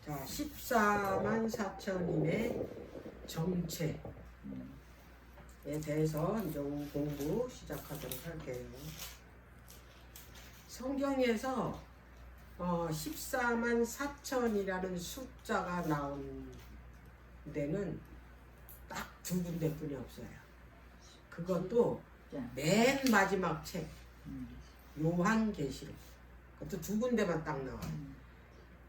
자, 14만 4천인의 정체에 대해서 이제 공부 시작하도록 할게요. 성경에서 14만 4천이라는 숫자가 나온 데는 딱 두 군데뿐이 없어요. 그것도 맨 마지막 책 요한계시록, 그것도 두 군데만 딱 나와요.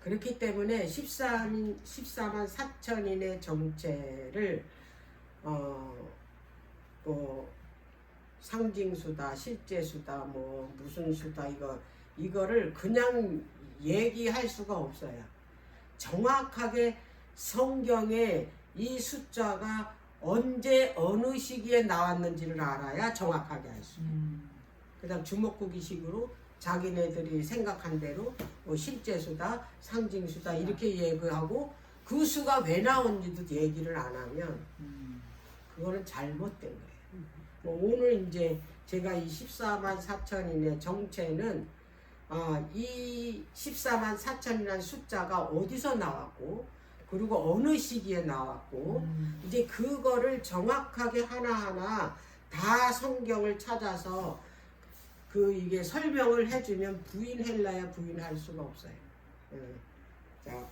그렇기 때문에 14만 4천인의 정체를 뭐 상징수다, 실제수다, 뭐 무슨 수다, 이거를 그냥 얘기할 수가 없어요. 정확하게 성경에 이 숫자가 언제 어느 시기에 나왔는지를 알아야 정확하게 알 수 있어요. 그다음 주먹구기식으로 자기네들이 생각한 대로 뭐 실제수다, 상징수다 이렇게 얘기하고 그 수가 왜 나온지도 얘기를 안 하면 그거는 잘못된 거예요. 뭐 오늘 이제 제가 이 14만 4천인의 정체는 이 14만 4천이라는 숫자가 어디서 나왔고 그리고 어느 시기에 나왔고 이제 그거를 정확하게 하나하나 다 성경을 찾아서 이게 설명을 해주면 부인할래야 부인할 수가 없어요. 자,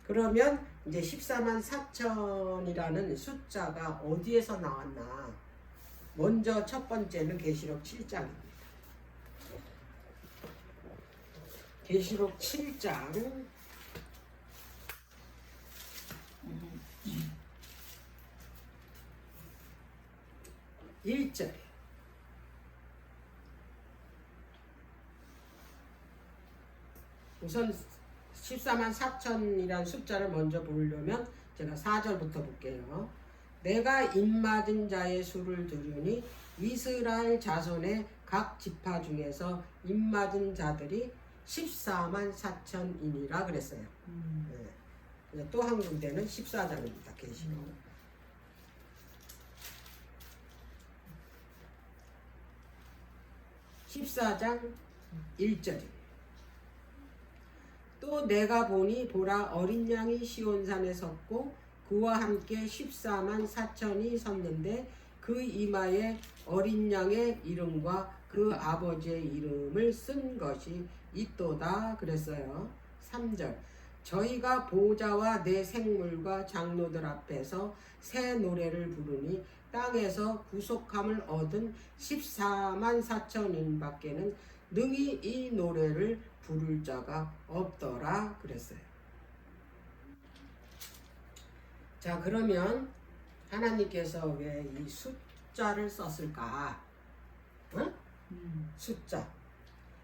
그러면 이제 14만 4천이라는 숫자가 어디에서 나왔나? 먼저 첫 번째는 계시록 7장입니다. 계시록 7장 1절. 우선 14만 4천이라는 숫자를 먼저 보려면 제가 4절부터 볼게요. 내가 입맞은 자의 수를 들으니 이스라엘 자손의 각 지파 중에서 입맞은 자들이 14만 4천이니라 그랬어요. 네. 또 한 군데는 14장입니다. 계시록. 14장 1절입니다. 또 내가 보니 보라 어린 양이 시온산에 섰고 그와 함께 14만 4천이 섰는데 그 이마에 어린 양의 이름과 그 아버지의 이름을 쓴 것이 있도다 그랬어요. 3절. 저희가 보좌와 내 생물과 장로들 앞에서 새 노래를 부르니 땅에서 구속함을 얻은 14만 4천인 밖에는 능히 이 노래를 부를 자가 없더라 그랬어요. 자, 그러면 하나님께서 왜 이 숫자를 썼을까? 응? 숫자.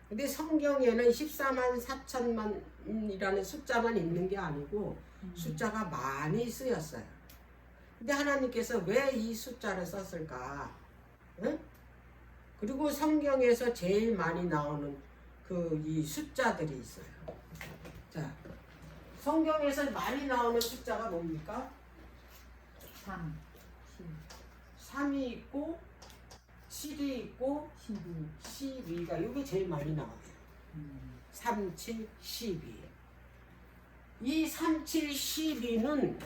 근데 성경에는 14만 4천만이라는 숫자만 있는 게 아니고 숫자가 많이 쓰였어요. 근데 하나님께서 왜 이 숫자를 썼을까? 응? 그리고 성경에서 제일 많이 나오는 이 숫자들이 있어요. 자, 성경에서 많이 나오는 숫자가 뭡니까? 3이 있고 7이 있고 12가 이게 제일 많이 나와요. 3, 7, 12. 이 3, 7, 12는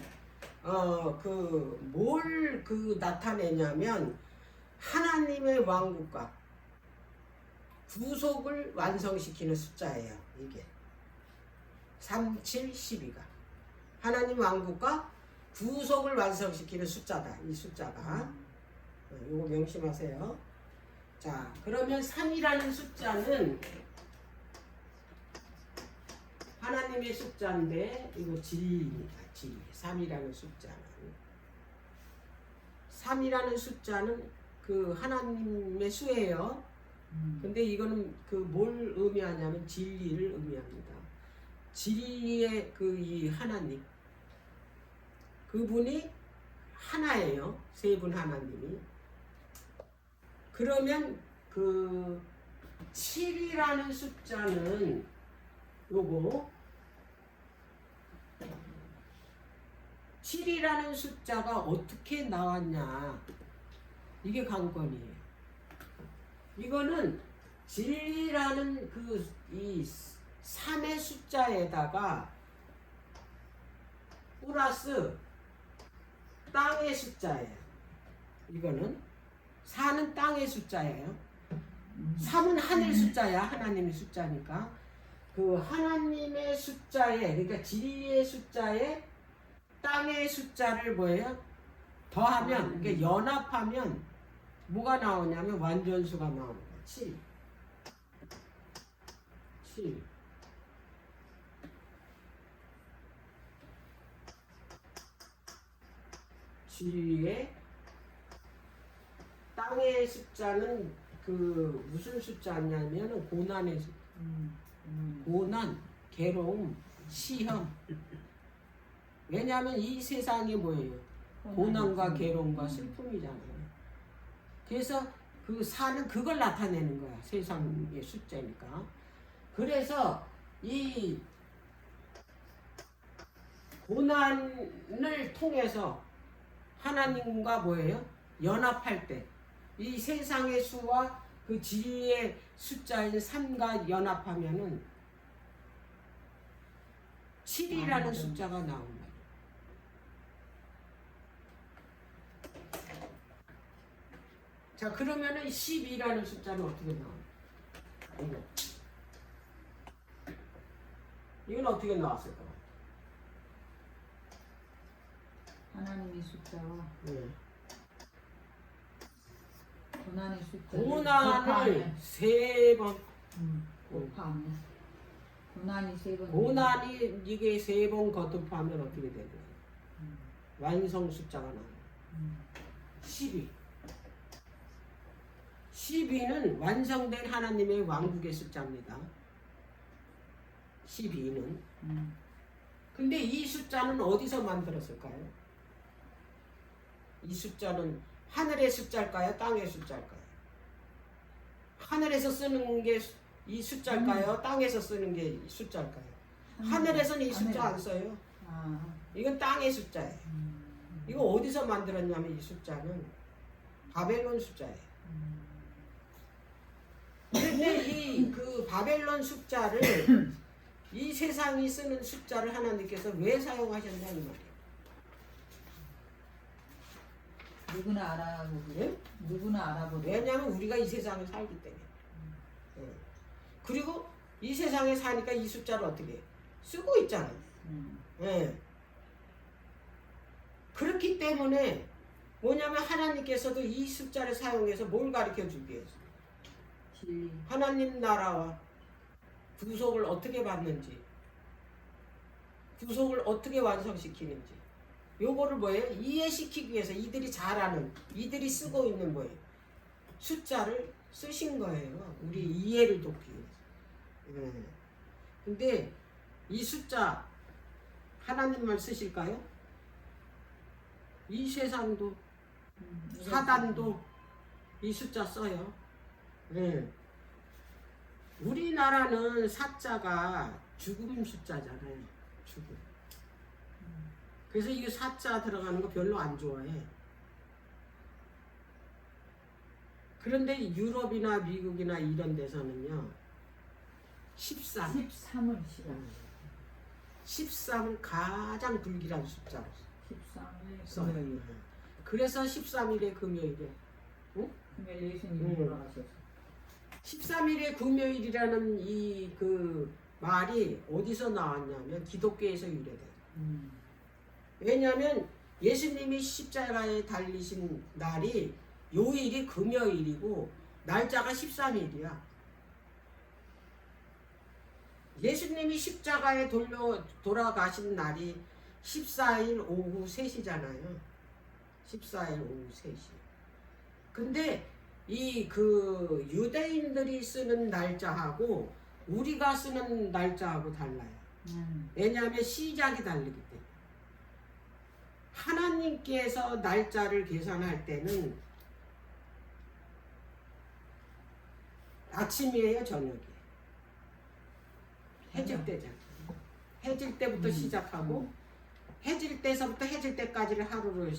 뭘 나타내냐면 하나님의 왕국과 구속을 완성시키는 숫자예요. 이게 3, 7, 12가 하나님 왕국과 구속을 완성시키는 숫자다. 이 숫자가 이거 명심하세요. 자, 그러면 3이라는 숫자는 하나님의 숫자인데 이거 진리입니다. 진리. 3이라는 숫자는 하나님의 수예요. 근데 이거는 뭘 의미하냐면 진리를 의미합니다. 진리의 이 하나님, 그분이 하나예요. 세 분 하나님이. 그러면 7이라는 숫자는 요거 7이라는 숫자가 어떻게 나왔냐, 이게 관건이에요. 이거는 진리라는 이 3의 숫자에다가 플러스 땅의 숫자예요. 이거는 4는 땅의 숫자예요. 3은 하늘 숫자야. 하나님의 숫자니까. 그 하나님의 숫자에, 그러니까 지리의 숫자에 땅의 숫자를 뭐예요? 더하면, 그러니까 연합하면 뭐가 나오냐면 완전수가 나오는 거야. 7. 7. 지리의 땅의 숫자는 그 무슨 숫자냐면은 고난의 숫자. 고난, 괴로움, 시험. 왜냐하면 이 세상이 뭐예요? 고난과 괴로움과 슬픔이잖아요. 그래서 그 4는 그걸 나타내는 거야. 세상의 숫자니까. 그래서 이 고난을 통해서 하나님과 뭐예요? 연합할 때 이 세상의 수와 그 지리의 숫자인 3과 연합하면은 7이라는 숫자가 나온 거예요. 자, 그러면은 12라는 숫자는 어떻게 나와요? 이건 어떻게 나왔을까? 하나님의 숫자와 네. 고난의 숫자. 고난을 3번 곱하면 고난이 3번. 고난이 이게 3번 거듭하면 어떻게 되나요? 완성 숫자가 나와요. 12. 12는 완성된 하나님의 왕국의 숫자입니다. 12는. 근데 이 숫자는 어디서 만들었을까요? 이 숫자는 하늘의 숫자일까요? 땅의 숫자일까요? 하늘에서 쓰는 게 이 숫자일까요? 땅에서 쓰는 게 이 숫자일까요? 하늘에서는 이 숫자 안 써요. 이건 땅의 숫자예요. 이거 어디서 만들었냐면 이 숫자는 바벨론 숫자예요. 그런데 이 그 바벨론 숫자를 이 세상이 쓰는 숫자를 하나님께서 왜 사용하셨냐는 말이에요. 누구나 알아보고. 네? 누구나 알아보고. 왜냐하면 우리가 이 세상에 살기 때문에. 네. 그리고 이 세상에 사니까 이 숫자를 어떻게 해요? 쓰고 있잖아요. 네. 그렇기 때문에 뭐냐면 하나님께서도 이 숫자를 사용해서 뭘 가르쳐 주기 위해서 진리. 하나님 나라와 구속을 어떻게 받는지, 구속을 어떻게 완성시키는지, 요거를 뭐예요? 이해시키기 위해서 이들이 잘 아는, 이들이 쓰고 있는 뭐예요? 숫자를 쓰신 거예요. 우리 이해를 돕기 위해서. 네. 근데 이 숫자 하나님만 쓰실까요? 이 세상도 사단도 이 숫자 써요. 네. 우리나라는 사자가 죽음 숫자잖아요. 죽음. 그래서 이 사자 들어가는 거 별로 안 좋아해. 그런데 유럽이나 미국이나 이런 데서는요. 13. 13을 싫어. 13은 가장 불길한 숫자로 13일 써요. 금요일. 그래서 13일에 금요일에 금요일 예수님이 돌아가셨어. 13일에 금요일이라는 이 그 말이 어디서 나왔냐면 기독교에서 유래돼요. 왜냐하면 예수님이 십자가에 달리신 날이 요일이 금요일이고 날짜가 13일이야. 예수님이 십자가에 돌아가신 날이 14일 오후 3시잖아요. 14일 오후 3시. 근데 이 그 유대인들이 쓰는 날짜하고 우리가 쓰는 날짜하고 달라요. 왜냐하면 시작이 다르기 때문에. 하나님께서 날짜를 계산할 때는 아침이에요, 저녁이에요? 해질 때잖아요. 해질 때부터 시작하고 해질 때서부터 해질 때까지를 하루를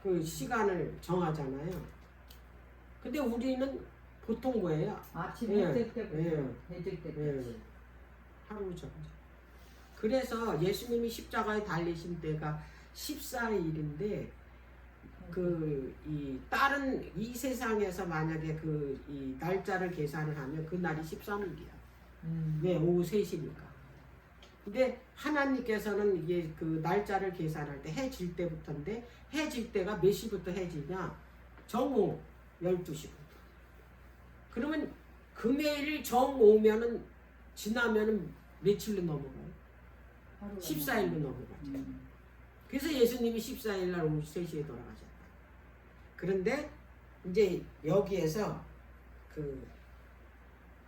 그 시간을 정하잖아요. 근데 우리는 보통 뭐예요? 아침 예, 해질 때부터 예. 해질 때까지. 예. 하루 정도. 그래서 예수님이 십자가에 달리신 때가 14일인데 그 이 다른 이 세상에서 만약에 그 이 날짜를 계산을 하면 그 날이 13일이야. 왜? 오후 3시니까. 근데 하나님께서는 이게 그 날짜를 계산할 때 해 질 때부터인데 해 질 때가 몇 시부터 해 지냐? 정오 12시부터. 그러면 금요일 정오면은 지나면은 며칠로 넘어가요? 14일로 넘어가죠. 그래서 예수님이 14일 날 오후 3시에 돌아가셨다. 그런데 이제 여기에서 그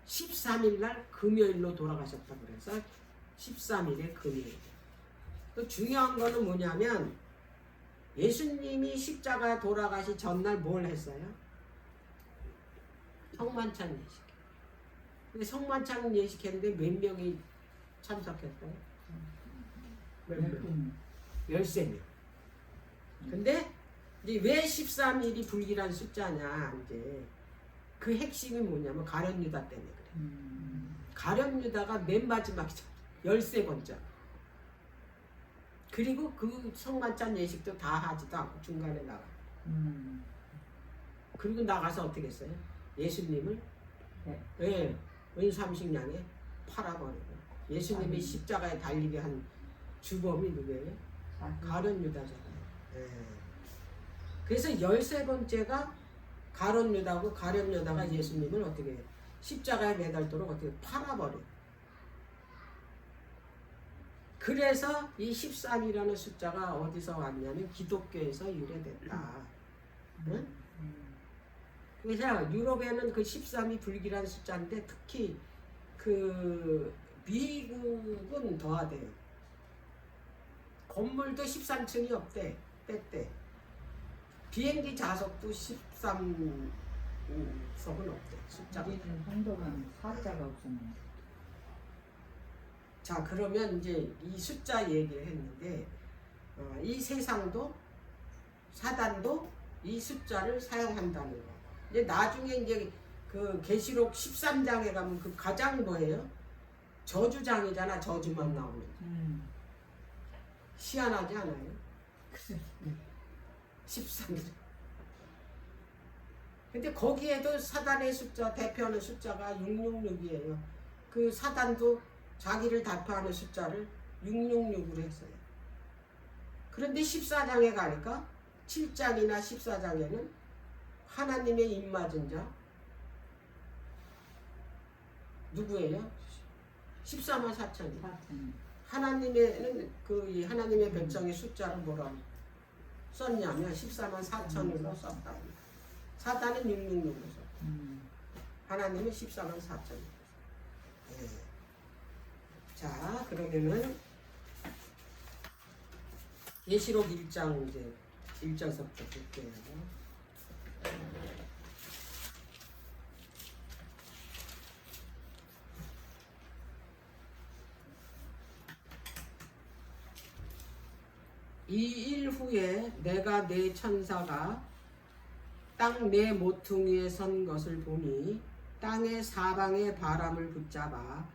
13일 날 금요일로 돌아가셨다 그래서 13일에 금요일. 또 중요한 거는 뭐냐면 예수님이 십자가 돌아가시 전날 뭘 했어요? 성만찬 예식. 근데 성만찬 예식했는데 몇 명이 참석했어요? 몇 명? 13명. 근데 이제 왜 13일이 불길한 숫자냐 이제 그 핵심이 뭐냐면 가룟유다 때문에 그래. 가룟유다가 맨 마지막이죠. 13번째. 그리고 그 성만찬 예식도 다 하지도 않고 중간에 나가. 그리고 나가서 어떻게 했어요? 예수님을 네. 은삼식량에 팔아버리고 예수님이 십자가에 달리게 한 주범이 누구예요? 가룟유다잖아요. 네. 그래서 13번째가 가룟유다고 가룟유다가 예수님을 어떻게 해요? 십자가에 매달도록 어떻게 팔아버려요. 그래서 이 13이라는 숫자가 어디서 왔냐면 기독교에서 유래됐다. 응? 그래서 유럽에는 그 13이 불길한 숫자인데 특히 그 미국은 더하대요. 건물도 13층이 없대. 뺐대. 비행기 좌석도 13석은 없대. 숫자가. 우리는 한동안 사자가 없었네. 자 그러면 이제 이 숫자 얘기를 했는데 이 세상도 사단도 이 숫자를 사용한다는 거. 이제 나중에 이제 그 계시록 13장에 가면 그 가장 뭐예요? 저주장이잖아. 저주만 나오는. 희한하지 않아요? 13. 근데 거기에도 사단의 숫자 대표하는 숫자가 666이에요. 그 사단도 자기를 대표하는 숫자를 666으로 했어요. 그런데 14장에 가니까 7장이나 14장에는 하나님의 입맞은 자 누구예요? 14만 4천이. 하나님의는 그 하나님의 백성의 숫자를 뭐라 썼냐면 14만 4천으로 썼다. 사단은 666으로 썼다. 하나님은 14만 4천. 네. 자 그러면은 계시록 1장 이제 1절서부터 볼게요. 이 일 후에 내가 내 천사가 땅 내 모퉁이에 선 것을 보니 땅의 사방에 바람을 붙잡아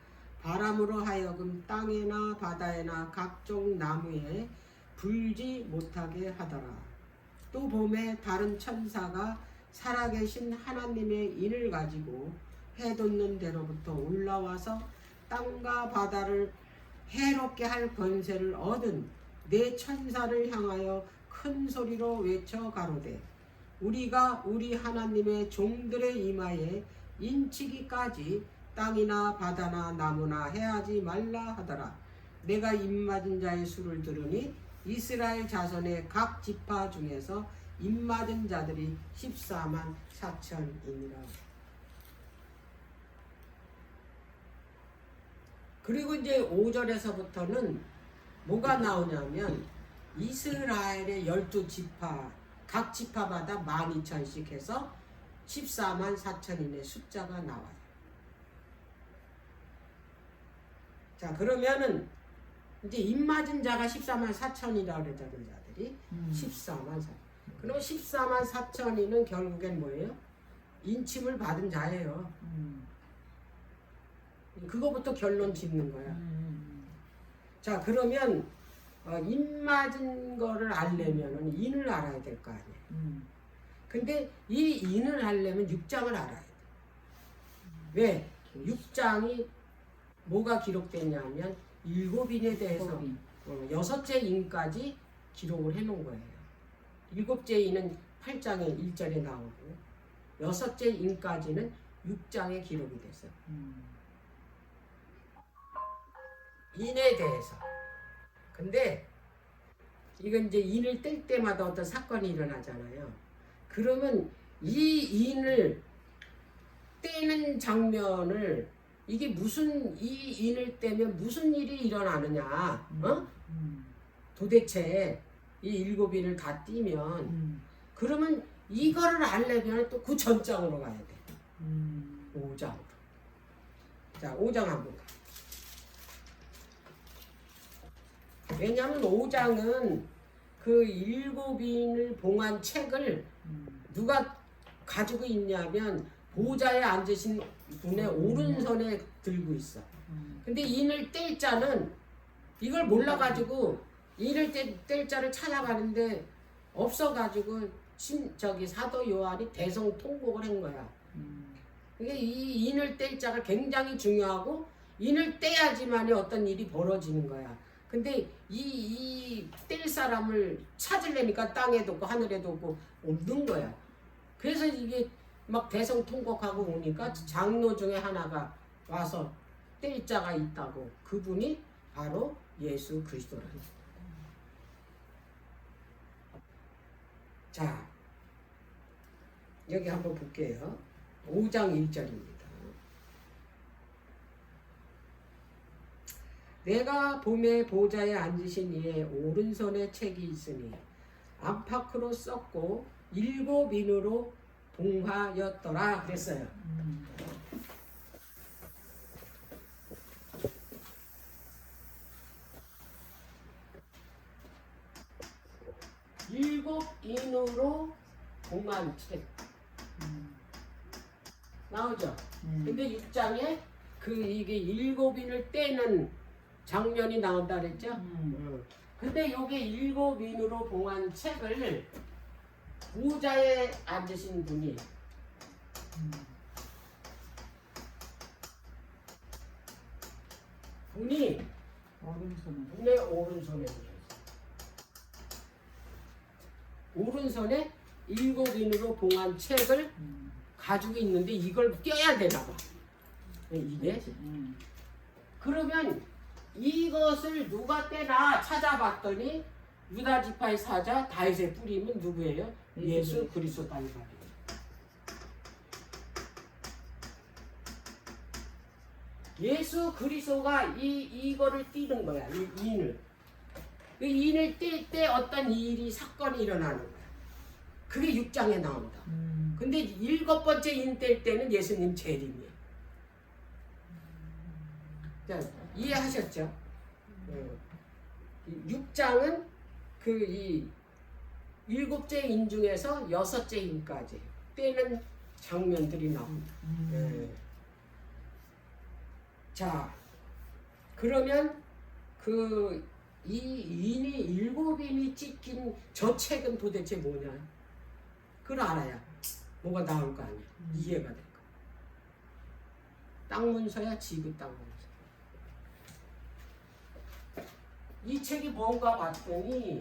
바람으로 하여금 땅에나 바다에나 각종 나무에 불지 못하게 하더라. 또 봄에 다른 천사가 살아계신 하나님의 인을 가지고 해 돋는 데로부터 올라와서 땅과 바다를 해롭게 할 권세를 얻은 내 천사를 향하여 큰 소리로 외쳐 가로되 우리가 우리 하나님의 종들의 이마에 인치기까지 땅이나 바다나 나무나 해하지 말라 하더라. 내가 입맞은 자의 수를 들으니 이스라엘 자손의 각 지파 중에서 입맞은 자들이 14만 4천이니라. 그리고 이제 5절에서부터는 뭐가 나오냐면 이스라엘의 12지파 각 지파마다 12,000씩 해서 14만 4천인의 숫자가 나와요. 자 그러면은 이제 입맞은 자가 14만 4천이라고 그랬다는 자들이 14만 4천. 그럼 14만 4천이는 결국엔 뭐예요? 인침을 받은 자예요. 그거부터 결론 짓는 거야. 자, 그러면 인 맞은 거를 알려면은 인을 알아야 될 거 아니에요. 근데 이 인을 하려면 6장을 알아야 돼. 왜? 6장이 뭐가 기록됐냐면 7인에 대해서 6째 인까지 기록을 해놓은 거예요. 7째 인은 8장에 1절에 나오고 6째 인까지는 6장에 기록이 됐어요. 인에 대해서. 근데 이건 이제 인을 뗄 때마다 어떤 사건이 일어나잖아요. 그러면 이 인을 떼는 장면을 이게 무슨 이 인을 떼면 무슨 일이 일어나느냐? 도대체 이 7인을 다 띄면 그러면 이거를 알려면 또 그 전장으로 가야 돼. 5장으로. 자, 5장 한번 가. 왜냐하면 5장은 그 7인을 봉한 책을 누가 가지고 있냐면 보좌에 앉으신 분의 오른손에 들고 있어. 근데 인을 뗄 자는 이걸 몰라가지고 인을 뗄 자를 찾아가는데 없어가지고 저기 사도 요한이 대성통곡을 한 거야. 그러니까 이 인을 뗄 자가 굉장히 중요하고 인을 떼야지만이 어떤 일이 벌어지는 거야. 근데 이 뗄 사람을 찾으려니까 땅에도 없고 하늘에도 없고 없는 거야. 그래서 이게 막 대성통곡하고 오니까 장로 중에 하나가 와서 뗄 자가 있다고. 그분이 바로 예수 그리스도라는 거예요. 자, 여기 한번 볼게요. 5장 1절입니다. 내가 봄에 보좌에 앉으신 이의 오른손에 책이 있으니 안팎으로 썼고 7인으로 봉하였더라 그랬어요. 일곱 인으로 봉한 책 나오죠. 근데 6장에 이게 7인을 떼는 장면이 나온다 그랬죠. 근데 요게 7인으로 봉한 책을 보좌에 앉으신 분이 분의 오른손에 오른손에 7인으로 봉한 책을 가지고 있는데 이걸 떼야 되나 봐. 이게 그러면 이것을 누가 떼나 찾아봤더니 유다 지파의 사자 다윗의 뿌리면 누구예요? 예수 그리스도다 이 말이에요. 예수 그리스도가 이거를 띄는 거야. 이 인을. 그 인을 뗄 때 어떤 일이 사건이 일어나는 거야. 그게 6장에 나온다. 근데 7번째 인 뗄 때는 예수님 재림이에요. 자, 이해하셨죠? 6장은 이 7째 인 중에서 6째 인까지 떼는 장면들이 나옵니다. 자, 그러면 이 인이 7인이 찍힌 저 책은 도대체 뭐냐? 그걸 알아야 뭐가 나올 거 아니야. 이해가 될 거야. 땅 문서야 지구 땅 문서. 이 책이 뭔가 봤더니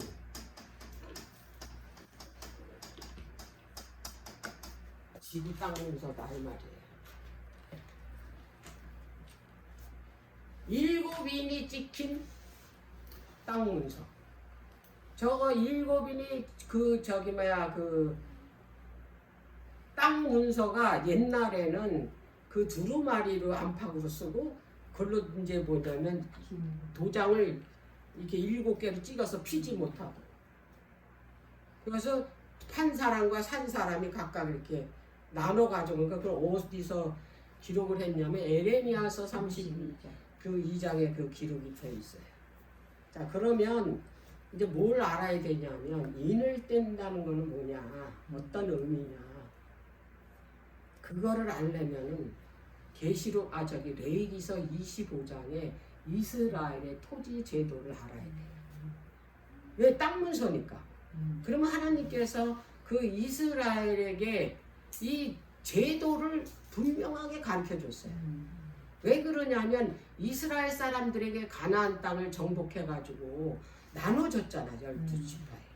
지구 땅 문서다 이 말이에요. 7인이 찍힌 땅 문서. 저거 7인이 땅 문서가 옛날에는 그 두루마리로 안팎으로 쓰고 그걸로 이제 뭐냐면 도장을 이렇게 7개로 찍어서 피지 못하고 그래서 판 사람과 산 사람이 각각 이렇게 나눠 가지고 그러니까 그걸 어디서 기록을 했냐면 에레미야서 32장에 그 기록이 돼 있어요. 자, 그러면 이제 뭘 알아야 되냐면 인을 뗀다는 거는 뭐냐, 어떤 의미냐, 그거를 알려면은 레위기서 25장에 이스라엘의 토지 제도를 알아야 돼요. 왜? 땅 문서니까. 그러면 하나님께서 그 이스라엘에게 이 제도를 분명하게 가르쳐 줬어요. 왜 그러냐면 이스라엘 사람들에게 가나안 땅을 정복해가지고 나눠줬잖아, 12지파에게.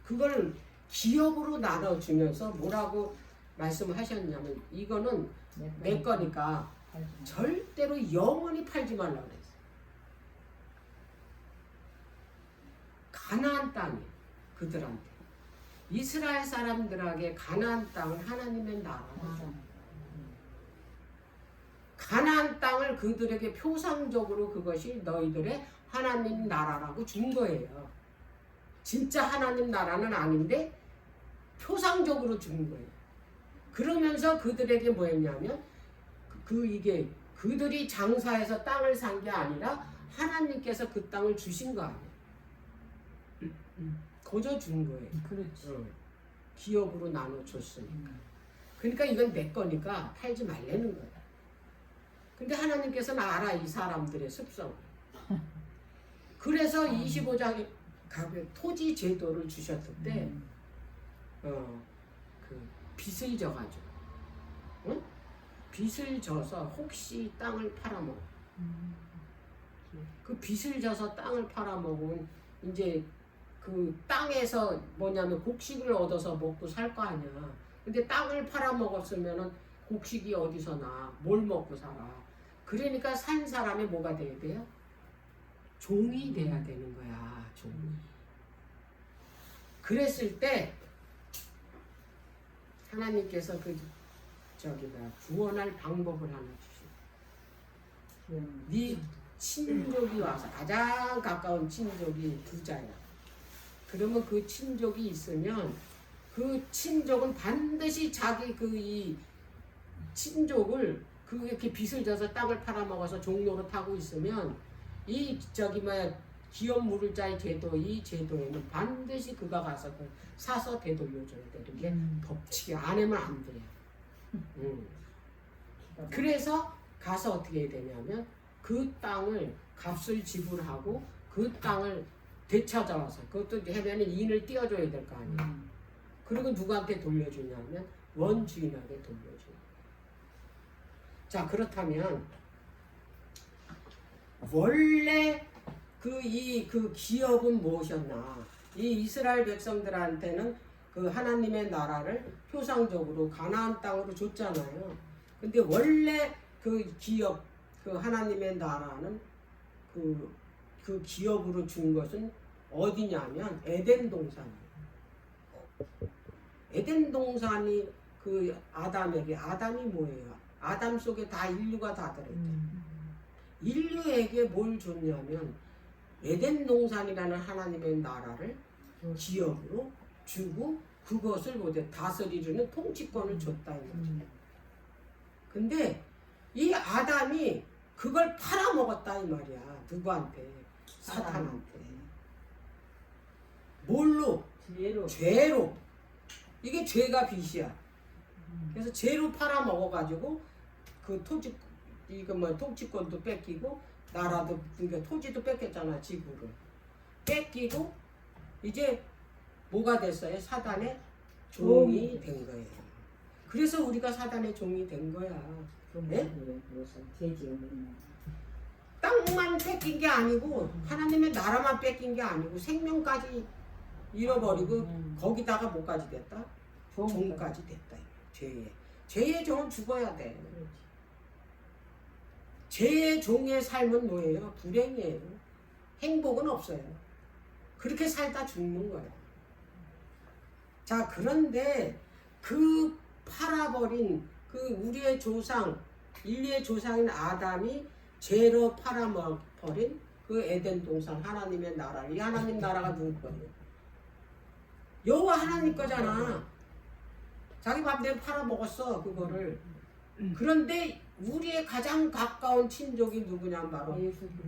그걸 기업으로 나눠주면서 뭐라고 말씀하셨냐면 이거는 내 거니까 절대로 영원히 팔지 말라고 그랬어요. 가나안 땅이 그들한테 이스라엘 사람들에게 가나안 땅을 하나님의 나라로 줘. 가나안 땅을 그들에게 표상적으로 그것이 너희들의 하나님 나라라고 준 거예요. 진짜 하나님 나라는 아닌데 표상적으로 준 거예요. 그러면서 그들에게 뭐 했냐면 이게 그들이 장사해서 땅을 산 게 아니라 하나님께서 그 땅을 주신 거 아니에요. 거저 준 거예요. 그렇지. 기업으로 나눠줬으니까. 그러니까 이건 내 거니까 팔지 말라는 거야. 근데 하나님께서는 알아, 이 사람들의 습성을. 그래서 25장에 가면 토지 제도를 주셨을 그 빚을 져가지고, 응? 빚을 져서 혹시 땅을 팔아먹어. 그 빚을 져서 땅을 팔아먹으면 이제 그 땅에서 뭐냐면 곡식을 얻어서 먹고 살 거 아니야. 근데 땅을 팔아먹었으면은 곡식이 어디서 나? 뭘 먹고 살아? 그러니까 산 사람이 뭐가 돼야 돼요? 종이 돼야 되는 거야, 종이. 그랬을 때 하나님께서 구원할 방법을 하나 주시고, 네 친족이 와서 가장 가까운 친족이 부자야. 그러면 그 친족이 있으면 그 친족은 반드시 자기 이 친족을 그렇게 빚을 져서 땅을 팔아먹어서 종로로 타고 있으면 이 기업 물을자의 제도, 이 제도에는 반드시 그가 가서 사서 되돌려줘야 되는 게 법칙이야. 안 하면 안 돼. 그래서 가서 어떻게 해야 되냐면 그 땅을 값을 지불하고 그 땅을 되찾아와서 그것도 하면 인을 띄워줘야 될 거 아니야. 그리고 누구한테 돌려주냐면 원주인에게 돌려줘요. 자, 그렇다면 원래 그 기업은 무엇이었나? 이 이스라엘 백성들한테는 그 하나님의 나라를 표상적으로 가나안 땅으로 줬잖아요. 근데 원래 그 기업, 그 하나님의 나라는 그 기업으로 준 것은 어디냐면 에덴 동산이에요. 에덴 동산이 그 아담이 뭐예요? 아담 속에 다 인류가 다 들어있대. 인류에게 뭘 줬냐면 에덴 동산이라는 하나님의 나라를 기업으로 주고 그것을 다스리는 통치권을 줬다 이 말이에요. 근데 이 아담이 그걸 팔아먹었다 이 말이야. 누구한테? 사탄한테. 뭘로? 죄로. 이게 죄가 빚이야. 그래서 죄로 팔아먹어가지고 그 통치권도 뺏기고 나라도, 그러니까 토지도 뺏겼잖아, 지구를. 뺏기고 이제 뭐가 됐어요? 사단의 종이 된 거예요. 그래서 우리가 사단의 종이 된 거야. 네? 땅만 뺏긴 게 아니고 하나님의 나라만 뺏긴 게 아니고 생명까지 잃어버리고 거기다가 뭐까지 됐다? 종까지 됐다. 죄의 종은 죽어야 돼. 죄의 종의 삶은 뭐예요? 불행이에요. 행복은 없어요. 그렇게 살다 죽는 거예요. 자, 그런데 그 팔아버린 우리의 조상, 인류의 조상인 아담이 죄로 팔아버린 그 에덴 동산 하나님의 나라를, 이 하나님 나라가 누구 거예요? 여호와 하나님 거잖아. 자기 맘대로 팔아먹었어, 그거를. 그런데 우리의 가장 가까운 친족이 누구냐? 바로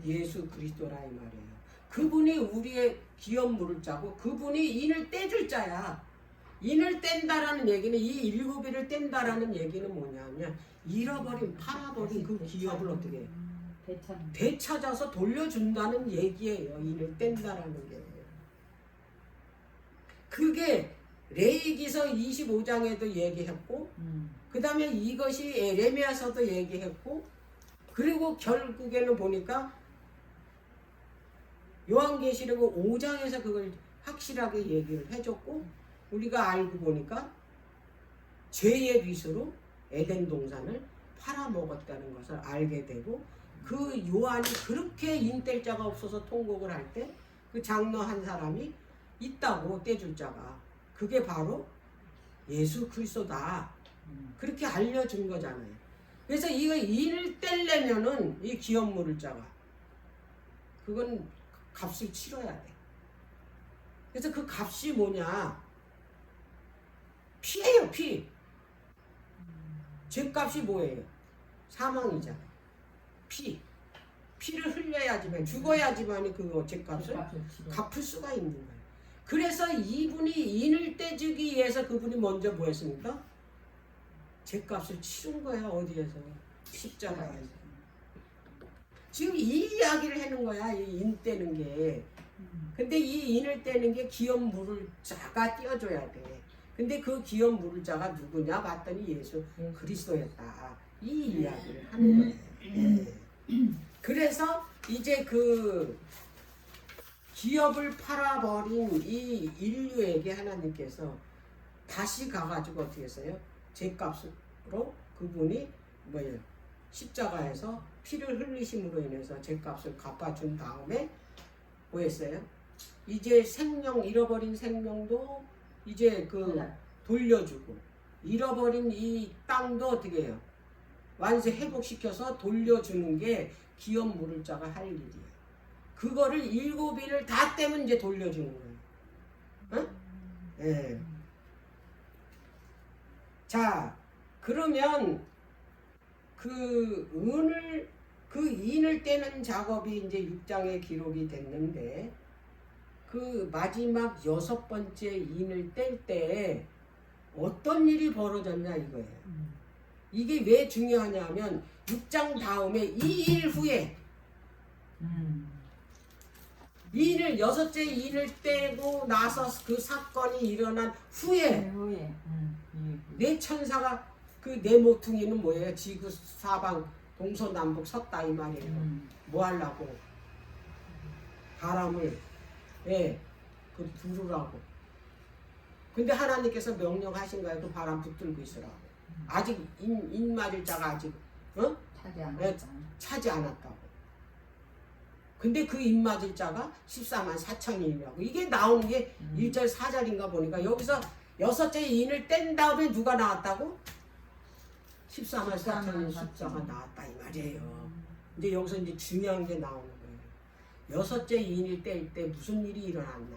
예수 그리스도라 이 말이에요. 그분이 우리의 기업 물을 자고 그분이 인을 떼줄 자야. 인을 뗀다라는 얘기는, 이 일곱이를 뗀다라는 얘기는 뭐냐면 잃어버린, 팔아버린 그 기업을 어떻게 해? 대참. 되찾아서 돌려준다는 얘기예요. 인을 뗀다라는 게. 그게 레위기서 25장에도 얘기했고 그 다음에 이것이 에레미야서도 얘기했고 그리고 결국에는 보니까 요한계시록 5장에서 그걸 확실하게 얘기를 해줬고 우리가 알고 보니까 죄의 빚으로 에덴 동산을 팔아먹었다는 것을 알게 되고 그 요한이 그렇게 인뗄 자가 없어서 통곡을 할 때 그 장로 한 사람이 있다고 떼줄 자가 그게 바로 예수 그리스도다 그렇게 알려준 거잖아요. 그래서 이거 인을 떼려면은 이 기업 물을 자가 그건 값을 치러야 돼. 그래서 그 값이 뭐냐? 피예요, 피. 죄값이 뭐예요? 사망이잖아요. 피. 피를 흘려야지만 죽어야지만 그 죄값을 갚을 수가 있는 거예요. 그래서 이분이 인을 떼주기 위해서 그분이 먼저 뭐 했습니까? 죄값을 치른 거야. 어디에서? 십자가에서. 지금 이 이야기를 하는 거야. 이 인 떼는 게. 근데 이 인을 떼는 게 기업 물을 자가 띄워줘야 돼. 근데 그 기업 물을 자가 누구냐 봤더니 예수 그리스도였다. 이 이야기를 하는 거예요. 그래서 이제 그 기업을 팔아버린 이 인류에게 하나님께서 다시 가가지고 어떻게 했어요? 죄값으로 그분이 뭐예요? 십자가에서 피를 흘리심으로 인해서 죄값을 갚아준 다음에 뭐 했어요? 이제 생명, 잃어버린 생명도 이제 그 돌려주고 잃어버린 이 땅도 어떻게 해요? 완전 회복시켜서 돌려주는 게 기업 물을 자가 할 일이에요. 그거를 7인을 다 떼면 이제 돌려주는 거예요. 응? 예. 자, 그러면 그 인을 떼는 작업이 이제 6장에 기록이 됐는데 그 마지막 6번째 인을 뗄 때 어떤 일이 벌어졌냐 이거예요. 이게 왜 중요하냐면 6장 다음에 이 일 후에 인을 6째 인을 떼고 나서 그 사건이 일어난 후에 네 천사가 그 네 모퉁이는 뭐예요? 지구 사방 동서남북 섰다 이 말이에요. 뭐 하려고? 바람을 그 부르라고. 근데 하나님께서 명령하신 거예요. 그 바람 붙들고 있으라고. 아직 인 맞을 자가 아직 차지 않았다고. 근데 그 인 맞을 자가 14만 4천이라고. 이게 나오는 게 1절 4절인가 보니까 여기서 6째 인을 뗀 다음에 누가 나왔다고? 14만 4천인 숫자가 나왔다 이 말이에요. 이제 여기서 이제 중요한 게 나오는 거예요. 6째 인을 뗄 때 무슨 일이 일어났나.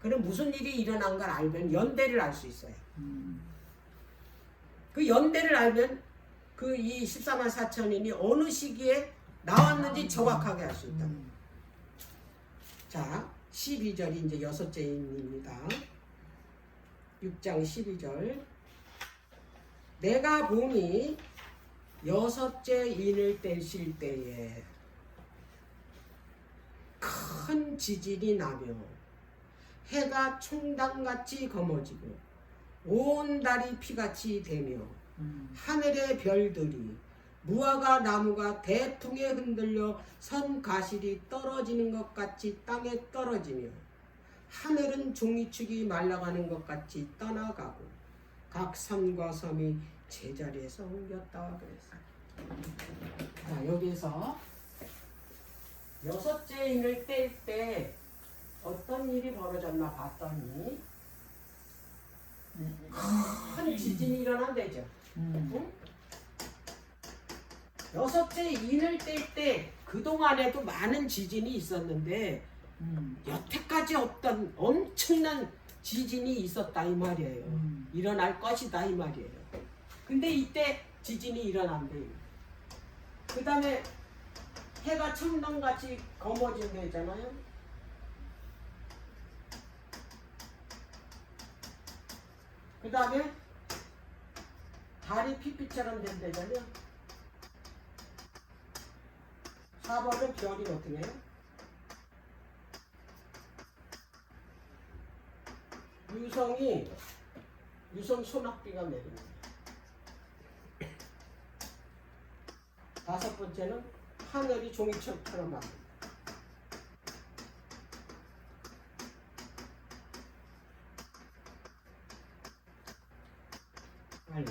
그럼 무슨 일이 일어난 걸 알면 연대를 알 수 있어요. 그 연대를 알면 그 이 14만 4천인이 어느 시기에 나왔는지 정확하게 알 수 있다. 자, 12절이 이제 6째 인입니다. 6장 12절. 내가 보니 6째 인을 떼실 때에 큰 지진이 나며 해가 총당같이 검어지고 온 달이 피같이 되며 하늘의 별들이 무화과 나무가 대풍에 흔들려 선 가실이 떨어지는 것 같이 땅에 떨어지며 하늘은 종이축이 말라가는 것 같이 떠나가고 각 산과 섬이 제자리에서 옮겼다 그랬어요. 자, 여기서 6째 인을 뗄 때 어떤 일이 벌어졌나 봤더니 큰 지진이 일어난대죠. 응? 6째 인을 뗄 때 그동안에도 많은 지진이 있었는데 여태까지 없던 엄청난 지진이 있었다 이 말이에요. 일어날 것이다 이 말이에요. 근데 이때 지진이 일어난대요. 그 다음에 해가 청동같이 검어진다잖아요. 그 다음에 달이 피피처럼 된다잖아요. 4번은 별이 어떻게 해요? 유성 소낙비가 내립니다. 5번째는 하늘이 종이처럼 만듭니다. 빨리.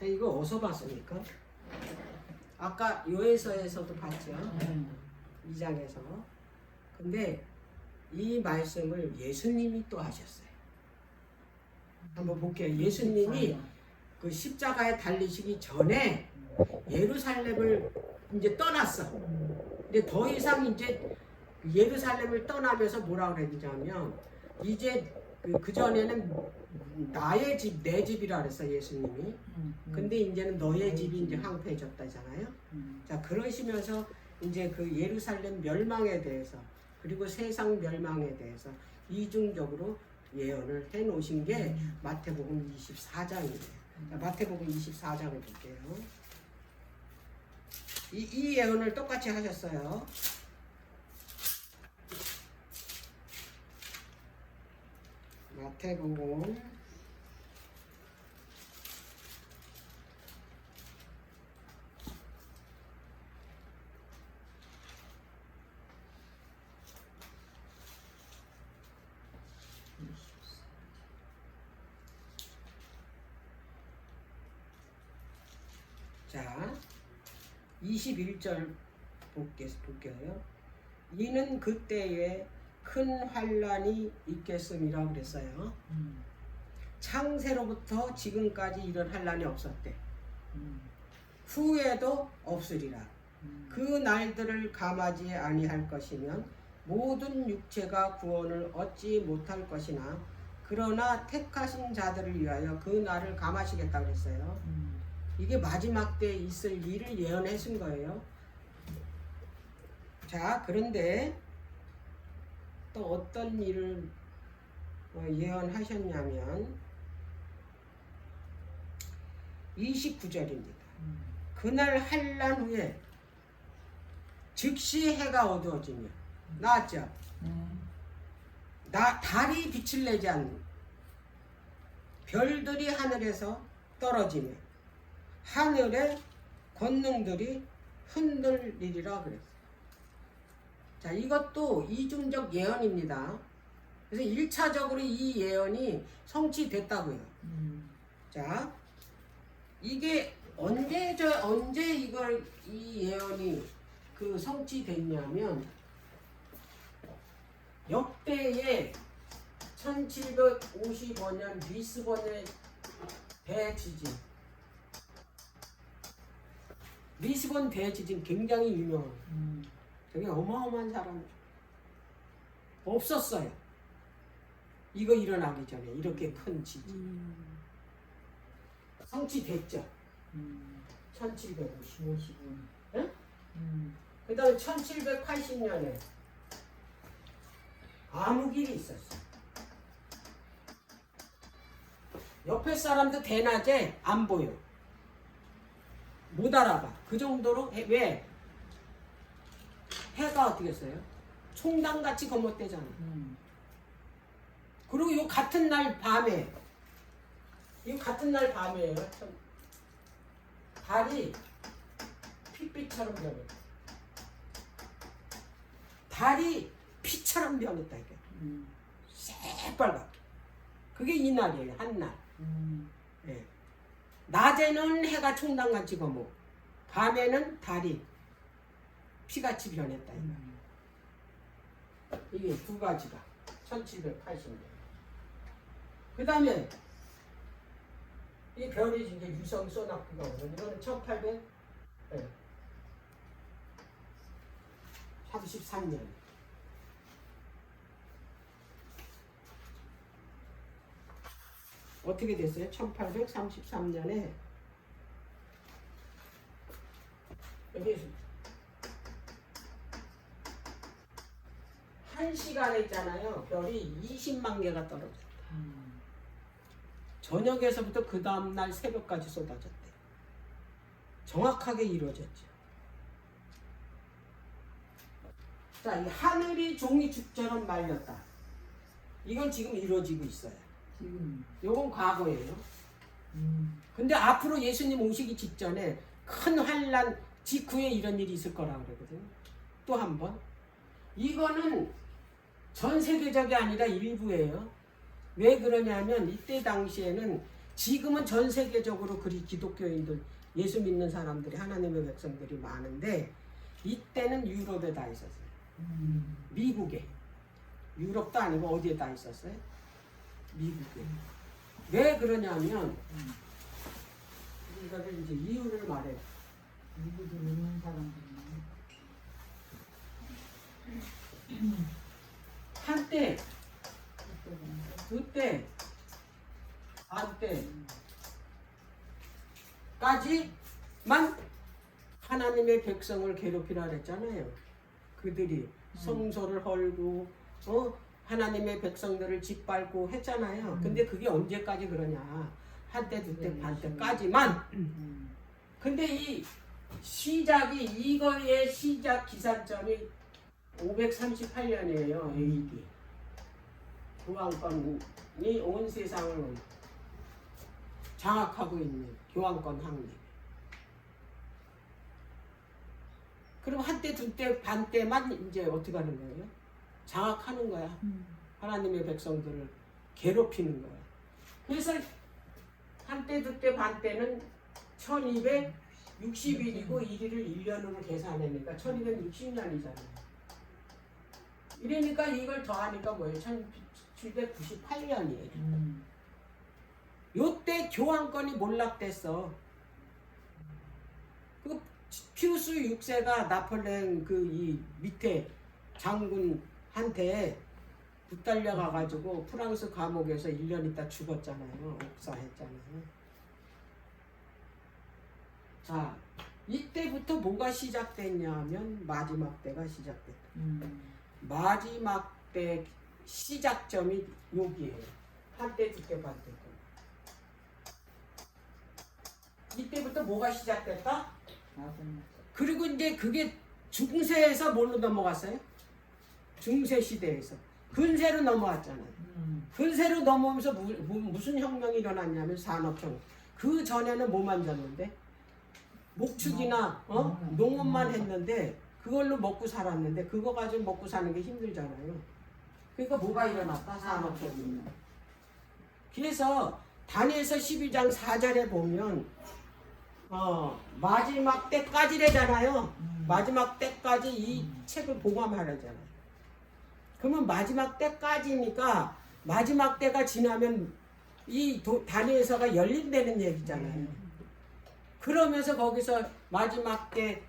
이거 어디서 봤습니까? 아까 요에서에서도 봤죠. 2장에서. 근데 이 말씀을 예수님이 또 하셨어요. 한번 볼게요. 예수님이 그 십자가에 달리시기 전에 예루살렘을 이제 떠났어. 근데 더 이상 이제 예루살렘을 떠나면서 뭐라 그랬냐면 이제 그 전에는 나의 집, 내 집이라 그랬어 예수님이. 근데 이제는 너의 집이 이제 황폐해졌다잖아요. 자 그러시면서 이제 그 예루살렘 멸망에 대해서 그리고 세상 멸망에 대해서 이중적으로 예언을 해 놓으신 게 마태복음 24장이에요. 자, 마태복음 24장을 볼게요. 이 예언을 똑같이 하셨어요. 마태복음 21절 볼게요. 이는 그때에 큰 환란이 있겠음이라 그랬어요. 창세로부터 지금까지 이런 환란이 없었대. 후에도 없으리라. 그 날들을 감하지 아니할 것이면 모든 육체가 구원을 얻지 못할 것이나 그러나 택하신 자들을 위하여 그 날을 감하시겠다 그랬어요. 이게 마지막 때 있을 일을 예언하신 거예요. 자, 그런데 또 어떤 일을 예언하셨냐면 29절입니다. 그날 환난 후에 즉시 해가 어두워지며 나왔죠? 달이 빛을 내지 않는 별들이 하늘에서 떨어지며 하늘의 권능들이 흔들리리라 그랬어요. 자, 이것도 이중적 예언입니다. 그래서 1차적으로 이 예언이 성취됐다고요. 자, 이게 언제 이 예언이 그 성취됐냐면 역대의 1755년 리스본의 대지진. 리스본 대지진 굉장히 유명한. 되게 어마어마한 사람 없었어요. 이거 일어나기 전에 이렇게 큰 지진. 성취됐죠. 1755년. 응? 그 다음에 1780년에 암흑일이 있었어. 옆에 사람도 대낮에 안 보여. 못 알아봐. 그 정도로 왜? 해가 어떻게 했어요? 총당같이 검었대잖아. 그리고 요 같은 날 밤에 달이 핏빛처럼 변했다. 달이 피처럼 변했다 이게. 새빨갛게. 그게 이날이에요. 한날. 네. 낮에는 해가 총당같이 검고 밤에는 달이 피같이 변했다 이거. 이게 두 가지가 1780년. 그 다음에 이 별이 이제 유성 소낙비가 오는 이거는 1833년. 어떻게 됐어요? 1833년에 여기 한 시간에 있잖아요. 별이 20만 개가 떨어졌다. 저녁에서부터 그 다음날 새벽까지 쏟아졌대. 정확하게 이루어졌죠. 자, 이 하늘이 종이축처럼 말렸다. 이건 지금 이루어지고 있어요. 지금. 요건 과거예요. 근데 앞으로 예수님 오시기 직전에 큰 환란 직후에 이런 일이 있을 거라고 그러거든요. 또 한 번. 이거는 전 세계적이 아니라 일부예요. 왜 그러냐면 이때 당시에는 지금은 전 세계적으로 그리 기독교인들, 예수 믿는 사람들이 하나님의 백성들이 많은데 이때는 유럽에 다 있었어요. 미국에. 유럽도 아니고 어디에 다 있었어요? 미국에. 왜 그러냐면 이거를 이제 이유를 말해요. 미국에 있는 사람들은 한때, 그때, 한때까지만 하나님의 백성을 괴롭히라 그랬잖아요. 그들이 성소를 헐고 하나님의 백성들을 짓밟고 했잖아요. 근데 그게 언제까지 그러냐? 한때, 두때, 반때까지만. 근데 이 시작이 이거의 시작 기산점이 538년이에요. AD. 교황권이 온 세상을 장악하고 있는 교황권 확립. 그럼 한때, 두때, 반때만 이제 어떻게 하는 거예요? 장악하는 거야. 하나님의 백성들을 괴롭히는 거야. 그래서 한때, 두때, 반때는 1260일이고 1일을 1년으로 계산하니까 1260년이잖아요. 이러니까 이걸 더하니까 뭐예요? 1798년이에요. 요때 교황권이 몰락됐어. 그 피우스 6세가 나폴레옹 그 이 밑에 장군한테 붙달려 가가지고 프랑스 감옥에서 1년 있다 죽었잖아요. 옥사했잖아요. 자, 이때부터 뭐가 시작됐냐면 마지막 때가 시작됐다. 마지막 때 시작점이 여기에요. 한때, 두때, 반때. 이때부터 뭐가 시작됐다? 그리고 이제 그게 중세에서 뭘로 넘어갔어요? 중세 시대에서 근세로 넘어왔잖아요. 근세로 넘어오면서 무슨 혁명이 일어났냐면 산업혁명. 그 전에는 뭐 만졌는데? 목축이나 농업만 했는데 그걸로 먹고 살았는데 그거 가지고 먹고 사는 게 힘들잖아요. 그러니까 뭐가 일어났다? 산업혁명. 그래서 다니엘서 12장 4절에 보면 마지막 때까지래잖아요. 마지막 때까지 이 책을 봉함하려잖아요. 그러면 마지막 때까지니까 마지막 때가 지나면 이 다니엘서가 열린다는 얘기잖아요. 그러면서 거기서 마지막 때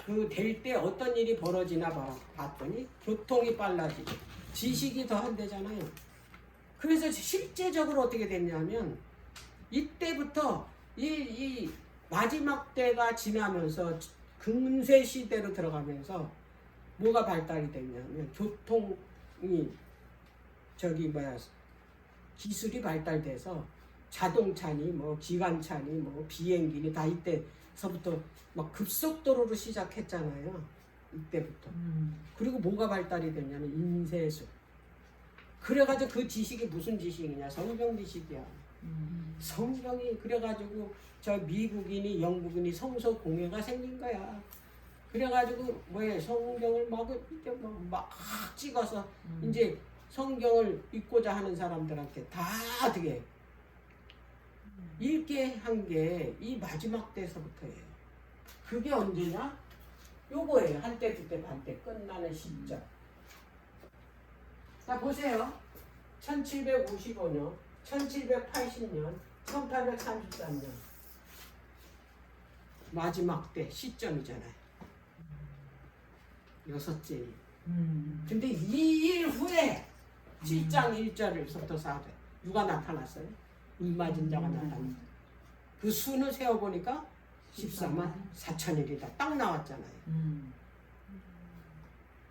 그 될 때 어떤 일이 벌어지나 봤더니 교통이 빨라지고 지식이 더한대잖아요. 그래서 실제적으로 어떻게 됐냐면 이때부터 이 마지막 때가 지나면서 근세 시대로 들어가면서 뭐가 발달이 됐냐면 교통이 기술이 발달돼서 자동차니 뭐 기관차니 뭐 비행기니 다 이때서부터 막 급속도로로 시작했잖아요. 이때부터. 그리고 뭐가 발달이 됐냐면 인쇄술. 그래가지고 그 지식이 무슨 지식이냐? 성경 지식이야. 성경이 그래가지고 저 미국인이 영국인이 성서 공회가 생긴 거야. 그래가지고 성경을 막 찍어서 이제 성경을 읽고자 하는 사람들한테 다 어떻게 읽게 한 게 이 마지막 때서부터예요. 그게 언제냐? 요거예요. 한때, 두때, 반때 끝나는 시점. 자, 보세요. 1755년, 1780년, 1833년. 마지막 때 시점이잖아요. 여섯째. 근데 이 일 후에 7장 1절에서부터 4절 누가 나타났어요? 임맞은 자가 나타났어요. 그 수는 세어보니까 14만 4천일이다. 딱 나왔잖아요.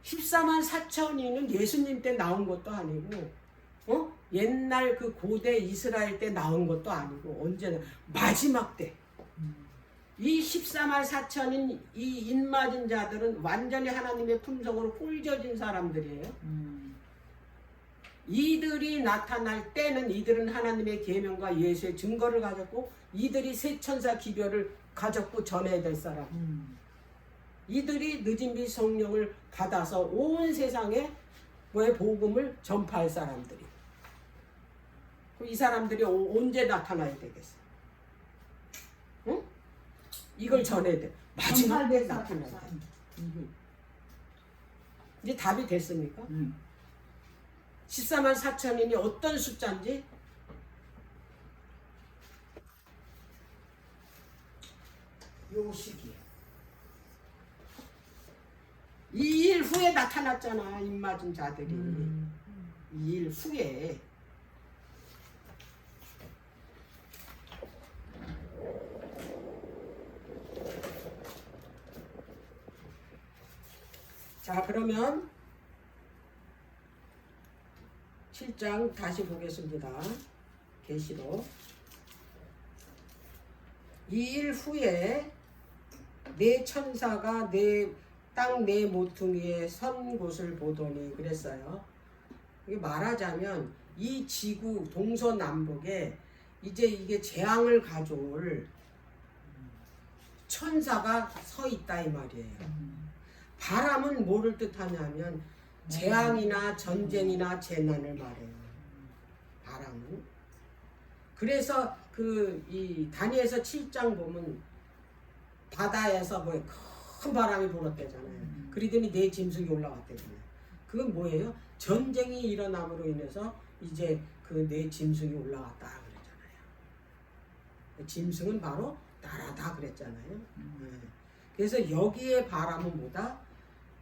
14만 4천이는 예수님 때 나온 것도 아니고 옛날 그 고대 이스라엘 때 나온 것도 아니고 언제나 마지막 때 이 14만 4천인 이 인맞은 자들은 완전히 하나님의 품성으로 꿀져진 사람들이에요. 이들이 나타날 때는 이들은 하나님의 계명과 예수의 증거를 가졌고 이들이 세 천사 기별을 가졌고 전해야 될 사람. 이들이 늦은 비 성령을 받아서 온 세상에 뭐의 복음을 전파할 사람들이. 이 사람들이 언제 나타나야 되겠어? 응? 이걸 전해야 돼. 마지막에 나타나야 돼. 이제 답이 됐습니까? 14만 4천인이 어떤 숫자인지 요 시기에 2일 후에 나타났잖아. 입맞은 자들이 2일 후에. 자, 그러면 7장 다시 보겠습니다. 계시록 2일 후에 네 천사가 땅 네 모퉁이에 선 곳을 보더니 그랬어요. 이게 말하자면 이 지구 동서남북에 이제 이게 재앙을 가져올 천사가 서 있다 이 말이에요. 바람은 뭐를 뜻하냐면 재앙이나 전쟁이나 재난을 말해요. 바람은. 그래서 이 다니엘서 7장 보면 바다에서 뭐 큰 바람이 불었대잖아요. 그러더니 네 짐승이 올라갔대잖아요. 그건 뭐예요? 전쟁이 일어남으로 인해서 이제 그 네 짐승이 올라갔다 그랬잖아요. 짐승은 바로 나라다 그랬잖아요. 그래서 여기에 바람은 뭐다?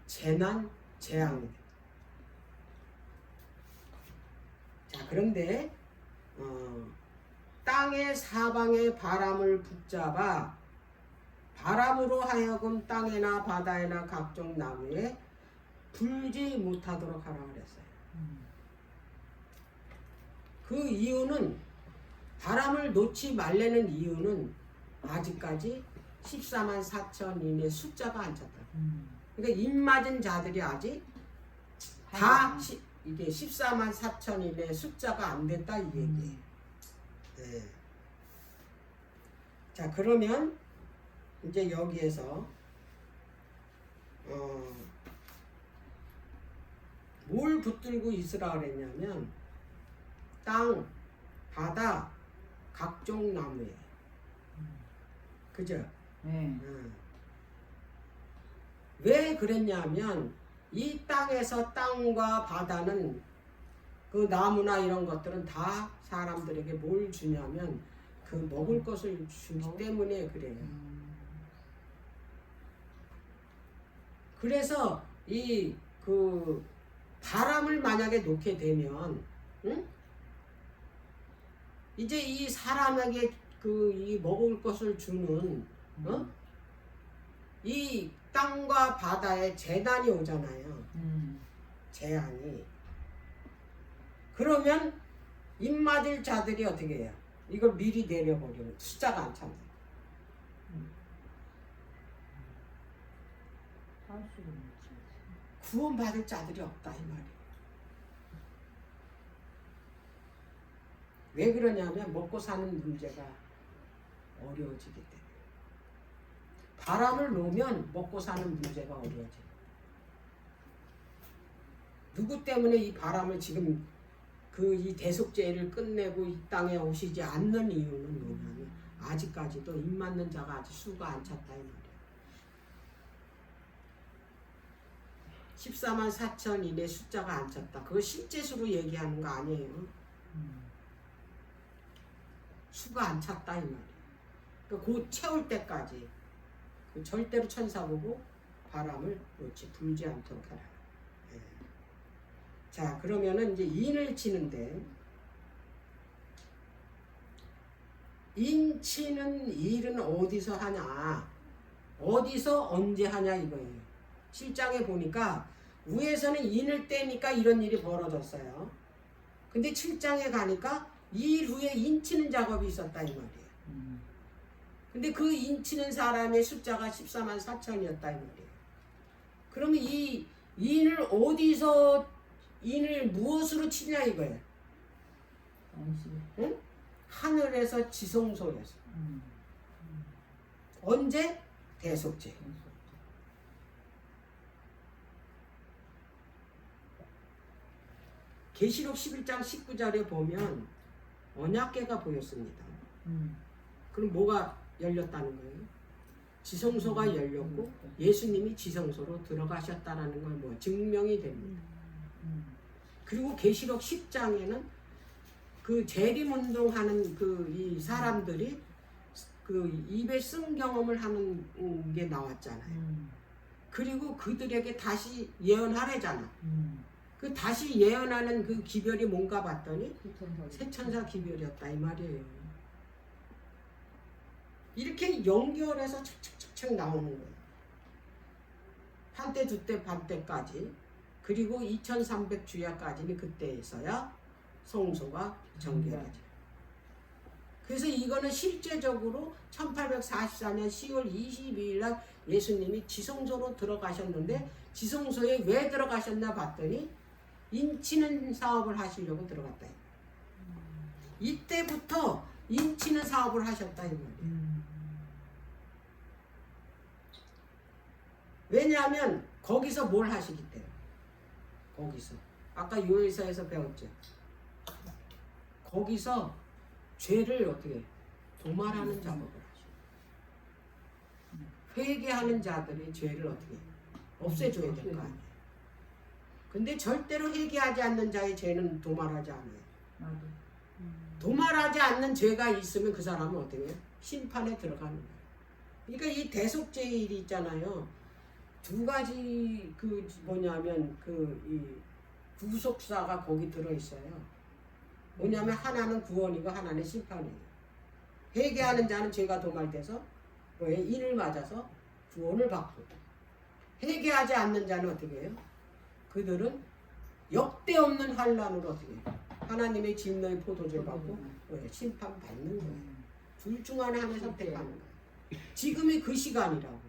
재난, 재앙이. 자, 그런데 땅의 사방에 바람을 붙잡아 바람으로 하여금 땅에나 바다에나 각종 나무에 불지 못하도록 하라 그랬어요. 그 이유는 바람을 놓지 말라는 이유는 아직까지 14만 4천인의 숫자가 안 찼다. 그러니까 입맞은 자들이 아직 다 이게 14만 4천인의 숫자가 안 됐다 이 얘기예요. 네. 자, 그러면 이제 여기에서 뭘 붙들고 있으라 그랬냐면 땅, 바다, 각종 나무에. 그죠? 네. 왜 그랬냐면 이 땅에서 땅과 바다는 그 나무나 이런 것들은 다 사람들에게 뭘 주냐면 그 먹을 것을 주기 때문에 그래요. 그래서 이 그 바람을 만약에 놓게 되면, 응? 이제 이 사람에게 이 먹을 것을 주는 이 땅과 바다에 재난이 오잖아요. 재앙이. 그러면 입맞을 자들이 어떻게 해요? 이걸 미리 내려버리면 숫자가 안 찬다. 구원받을 자들이 없다 이 말이에요. 왜 그러냐면 먹고 사는 문제가 어려워지기 때문에. 바람을 놓으면 먹고 사는 문제가 어려워져요. 누구 때문에 이 바람을 지금 이 대속죄를 끝내고 이 땅에 오시지 않는 이유는 뭐냐면 아직까지도 입맞는 자가 아직 수가 안 찼다 이 말이에요. 14만 4천인의 숫자가 안 찼다. 그거 실제 수로 얘기하는 거 아니에요. 수가 안 찼다 이 말이에요. 그러니까 곧 채울 때까지 절대로 천사 보고 바람을 놓지 불지 않도록 하라. 예. 자, 그러면은 이제 인을 치는데 인 치는 일은 어디서 하냐? 어디서 언제 하냐 이거예요. 7장에 보니까 위에서는 인을 떼니까 이런 일이 벌어졌어요. 근데 7장에 가니까 2일 후에 인 치는 작업이 있었다 이 말이에요. 근데 그 인치는 사람의 숫자가 14만 4천이었다 이 말이에요. 그러면 이 인을 어디서 인을 무엇으로 치냐 이거예요. 안식. 응? 하늘에서 지성소에서. 음. 언제? 대속죄. 계시록 11장 19절에 보면 언약궤가 보였습니다. 그럼 뭐가 열렸다는 거예요? 지성소가 열렸고 예수님이 지성소로 들어가셨다는 걸 뭐 증명이 됩니다. 그리고 계시록 10장에는 그 재림운동하는 그 이 사람들이 그 입에 쓴 경험을 하는 게 나왔잖아요. 그리고 그들에게 다시 예언하래잖아. 그 다시 예언하는 그 기별이 뭔가 봤더니 새천사 기별이었다 이 말이에요. 이렇게 연결해서 착착착착 나오는 거예요. 한때 두때 반때까지 그리고 2300주야까지는 그때에서야 성소가 정결하죠. 그래서 이거는 실제적으로 1844년 10월 22일 날 예수님이 지성소로 들어가셨는데 지성소에 왜 들어가셨나 봤더니 인치는 사업을 하시려고 들어갔다. 이때부터 인치는 사업을 하셨다 이 말이에요. 왜냐하면 거기서 뭘 하시기 때문에. 거기서 아까 요엘서에서 배웠죠. 거기서 죄를 어떻게 도말하는 작업을 하시고 회개하는 자들의 죄를 어떻게 없애줘야 될 거 아니에요. 근데 절대로 회개하지 않는 자의 죄는 도말하지 않아요. 도말하지 않는 죄가 있으면 그 사람은 어떻게 해요? 심판에 들어가는 거예요. 그러니까 이 대속죄일이 있잖아요. 두 가지 그 뭐냐면 그 이 구속사가 거기 들어 있어요. 뭐냐면 하나는 구원이고 하나는 심판이에요. 회개하는 자는 죄가 도말돼서 뭐에 인을 맞아서 구원을 받고 회개하지 않는 자는 어떻게 해요? 그들은 역대 없는 환란으로 어떻게 해요? 하나님의 진노의 포도주를 받고 심판 받는 거예요. 둘 중 하나를 선택하는 거예요. 지금이 그 시간이라고.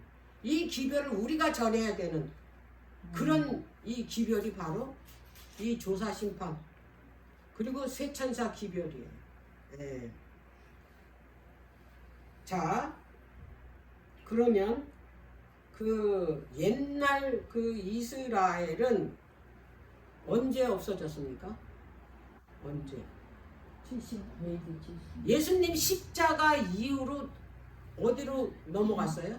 이 기별을 우리가 전해야 되는 그런 이 기별이 바로 이 조사 심판 그리고 쇠천사 기별이에요. 네. 자, 그러면 그 옛날 그 이스라엘은 언제 없어졌습니까? 언제? 70, AD 70. 예수님 십자가 이후로 어디로 넘어갔어요?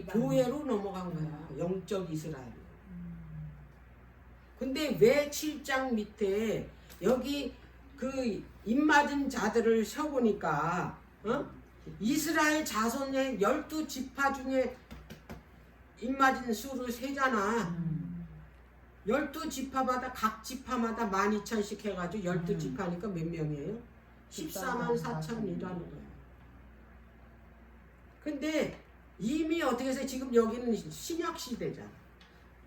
교회로 넘어간 거야. 영적 이스라엘. 근데 왜 7장 밑에 여기 그 입맞은 자들을 세보니까 이스라엘 자손의 12지파 중에 입맞은 수를 세잖아. 12지파마다 각 지파마다 12,000씩 해가지고 12지파니까 몇 명이에요? 14만 4천이라는 거예요. 근데 이미 어떻게 해서 지금 여기는 신약 시대잖아.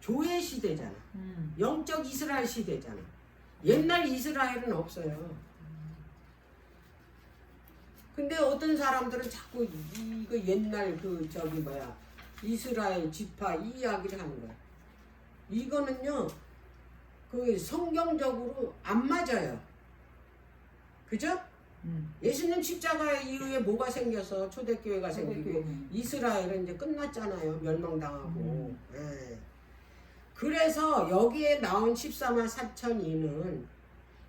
교회 시대잖아. 영적 이스라엘 시대잖아. 옛날 이스라엘은 없어요. 근데 어떤 사람들은 자꾸 이거 옛날 그 저기 뭐야 이스라엘 지파 이 이야기를 하는 거야. 이거는요 그 성경적으로 안 맞아요. 그죠? 예수님 십자가 이후에 뭐가 생겨서 초대교회가 생기고 이스라엘은 이제 끝났잖아요. 멸망당하고. 예. 그래서 여기에 나온 14만 4천이는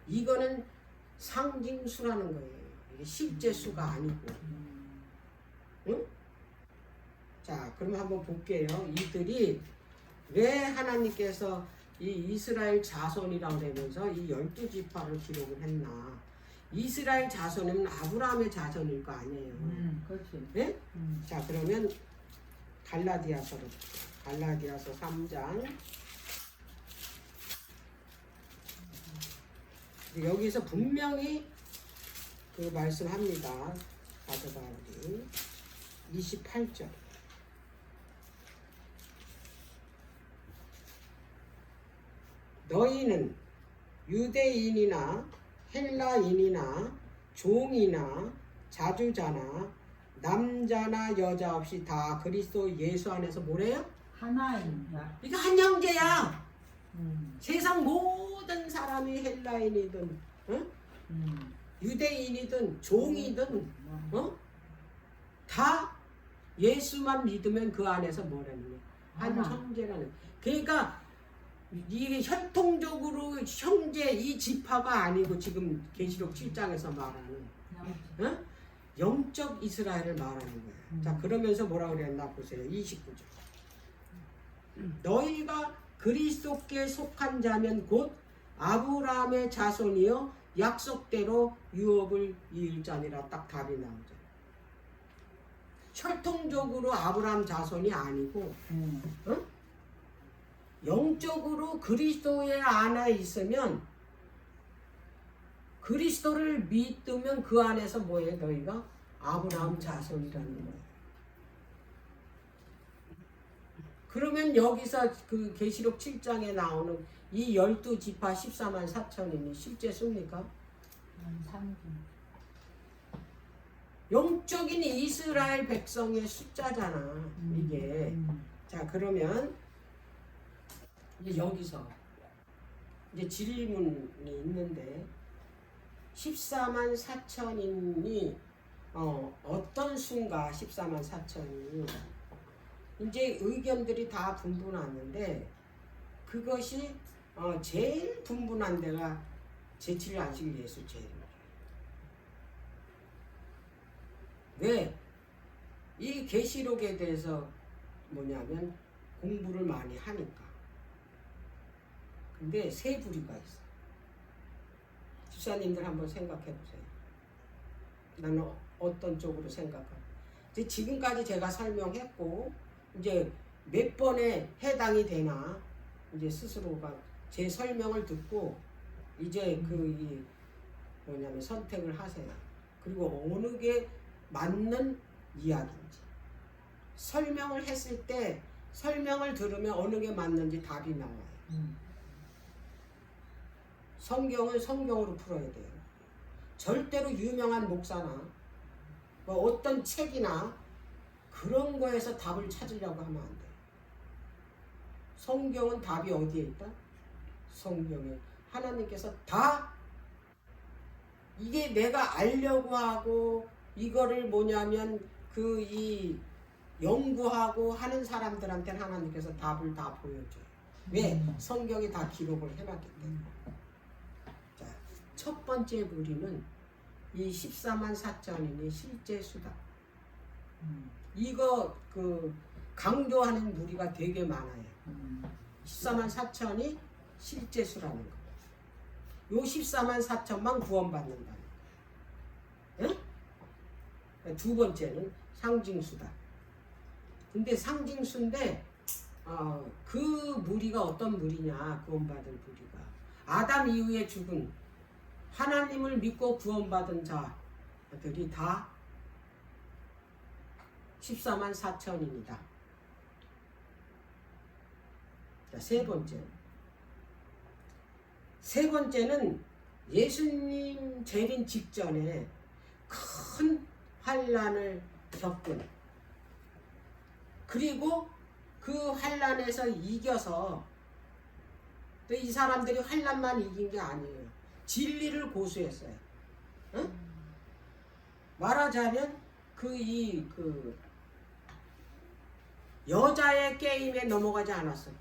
이거는 상징수라는 거예요. 이게 실제 수가 아니고. 응? 자, 그럼 한번 볼게요. 이들이 왜 하나님께서 이 이스라엘 자손이라고 그러면서 이 12지파를 기록을 했나. 이스라엘 자손은 아브라함의 자손일 거 아니에요. 그렇지. 네? 자, 그러면 갈라디아서로 갈라디아서 3장 여기서 분명히 그 말씀합니다. 가져가 우리 28절 너희는 유대인이나 헬라인이나 종이나 자주자나 남자나 여자 없이 다 그리스도 예수 안에서 뭐래요? 하나인 자. 이게 한 형제야. 음. 세상 모든 사람이 헬라인이든 응? 유대인이든 종이든 다 예수만 믿으면 그 안에서 뭐라는 거야? 한 하나. 형제라는. 그러니까 이게 혈통적으로 형제 이 지파가 아니고 지금 계시록 7장에서 말하는 응? 영적 이스라엘을 말하는 거야. 자, 그러면서 뭐라 그랬나 보세요. 29절. 너희가 그리스도께 속한 자면 곧 아브라함의 자손이요 약속대로 유업을 이을 자니라. 딱 답이 나오죠. 혈통적으로 아브라함 자손이 아니고 응? 영적으로 그리스도의 안에 있으면 그리스도를 믿으면 그 안에서 뭐예요? 너희가 아브라함 자손이라는 거예요. 그러면 여기서 그 계시록 7장에 나오는 이 12지파 14만 4천이니 실제 씁니까? 상징. 영적인 이스라엘 백성의 숫자잖아 이게. 자, 그러면 이제 여기서 이제 질문이 있는데 14만 4천인이 어떤 수인가 14만 4천이 이제 의견들이 다 분분하는데 그것이 제일 분분한 데가 제7일 안식 예수 제일이에요. 왜? 이 계시록에 대해서 뭐냐면 공부를 많이 하니까. 근데 세 부류가 있어. 집사님들 한번 생각해 보세요. 나는 어떤 쪽으로 생각할까? 지금까지 제가 설명했고 이제 몇 번에 해당이 되나 이제 스스로가 제 설명을 듣고 이제 그 뭐냐면 선택을 하세요. 그리고 어느 게 맞는 이야기인지 설명을 했을 때 설명을 들으면 어느 게 맞는지 답이 나와요. 성경은 성경으로 풀어야 돼요. 절대로 유명한 목사나 뭐 어떤 책이나 그런 거에서 답을 찾으려고 하면 안 돼요. 성경은 답이 어디에 있다? 성경에 하나님께서 다 이게 내가 알려고 하고 이거를 뭐냐면 그 이 연구하고 하는 사람들한테는 하나님께서 답을 다 보여줘요. 왜? 성경이 다 기록을 해놨기 때문에. 자, 첫 번째 무리는 이 14만 4천인이 실제 수다. 이거 그 강조하는 무리가 되게 많아요. 14만 4천이 실제 수라는 거. 요 14만 4천만 구원받는다. 응? 두 번째는 상징수다. 근데 상징수인데 그 무리가 어떤 무리냐? 구원받은 무리가 아담 이후에 죽은 하나님을 믿고 구원받은 자들이 다 14만 4천입니다. 자, 세 번째는 예수님 재림 직전에 큰 환난을 겪은 그리고 그 환난에서 이겨서 또 이 사람들이 환난만 이긴 게 아니에요. 진리를 고수했어요. 응? 말하자면 그 여자의 게임에 넘어가지 않았어요.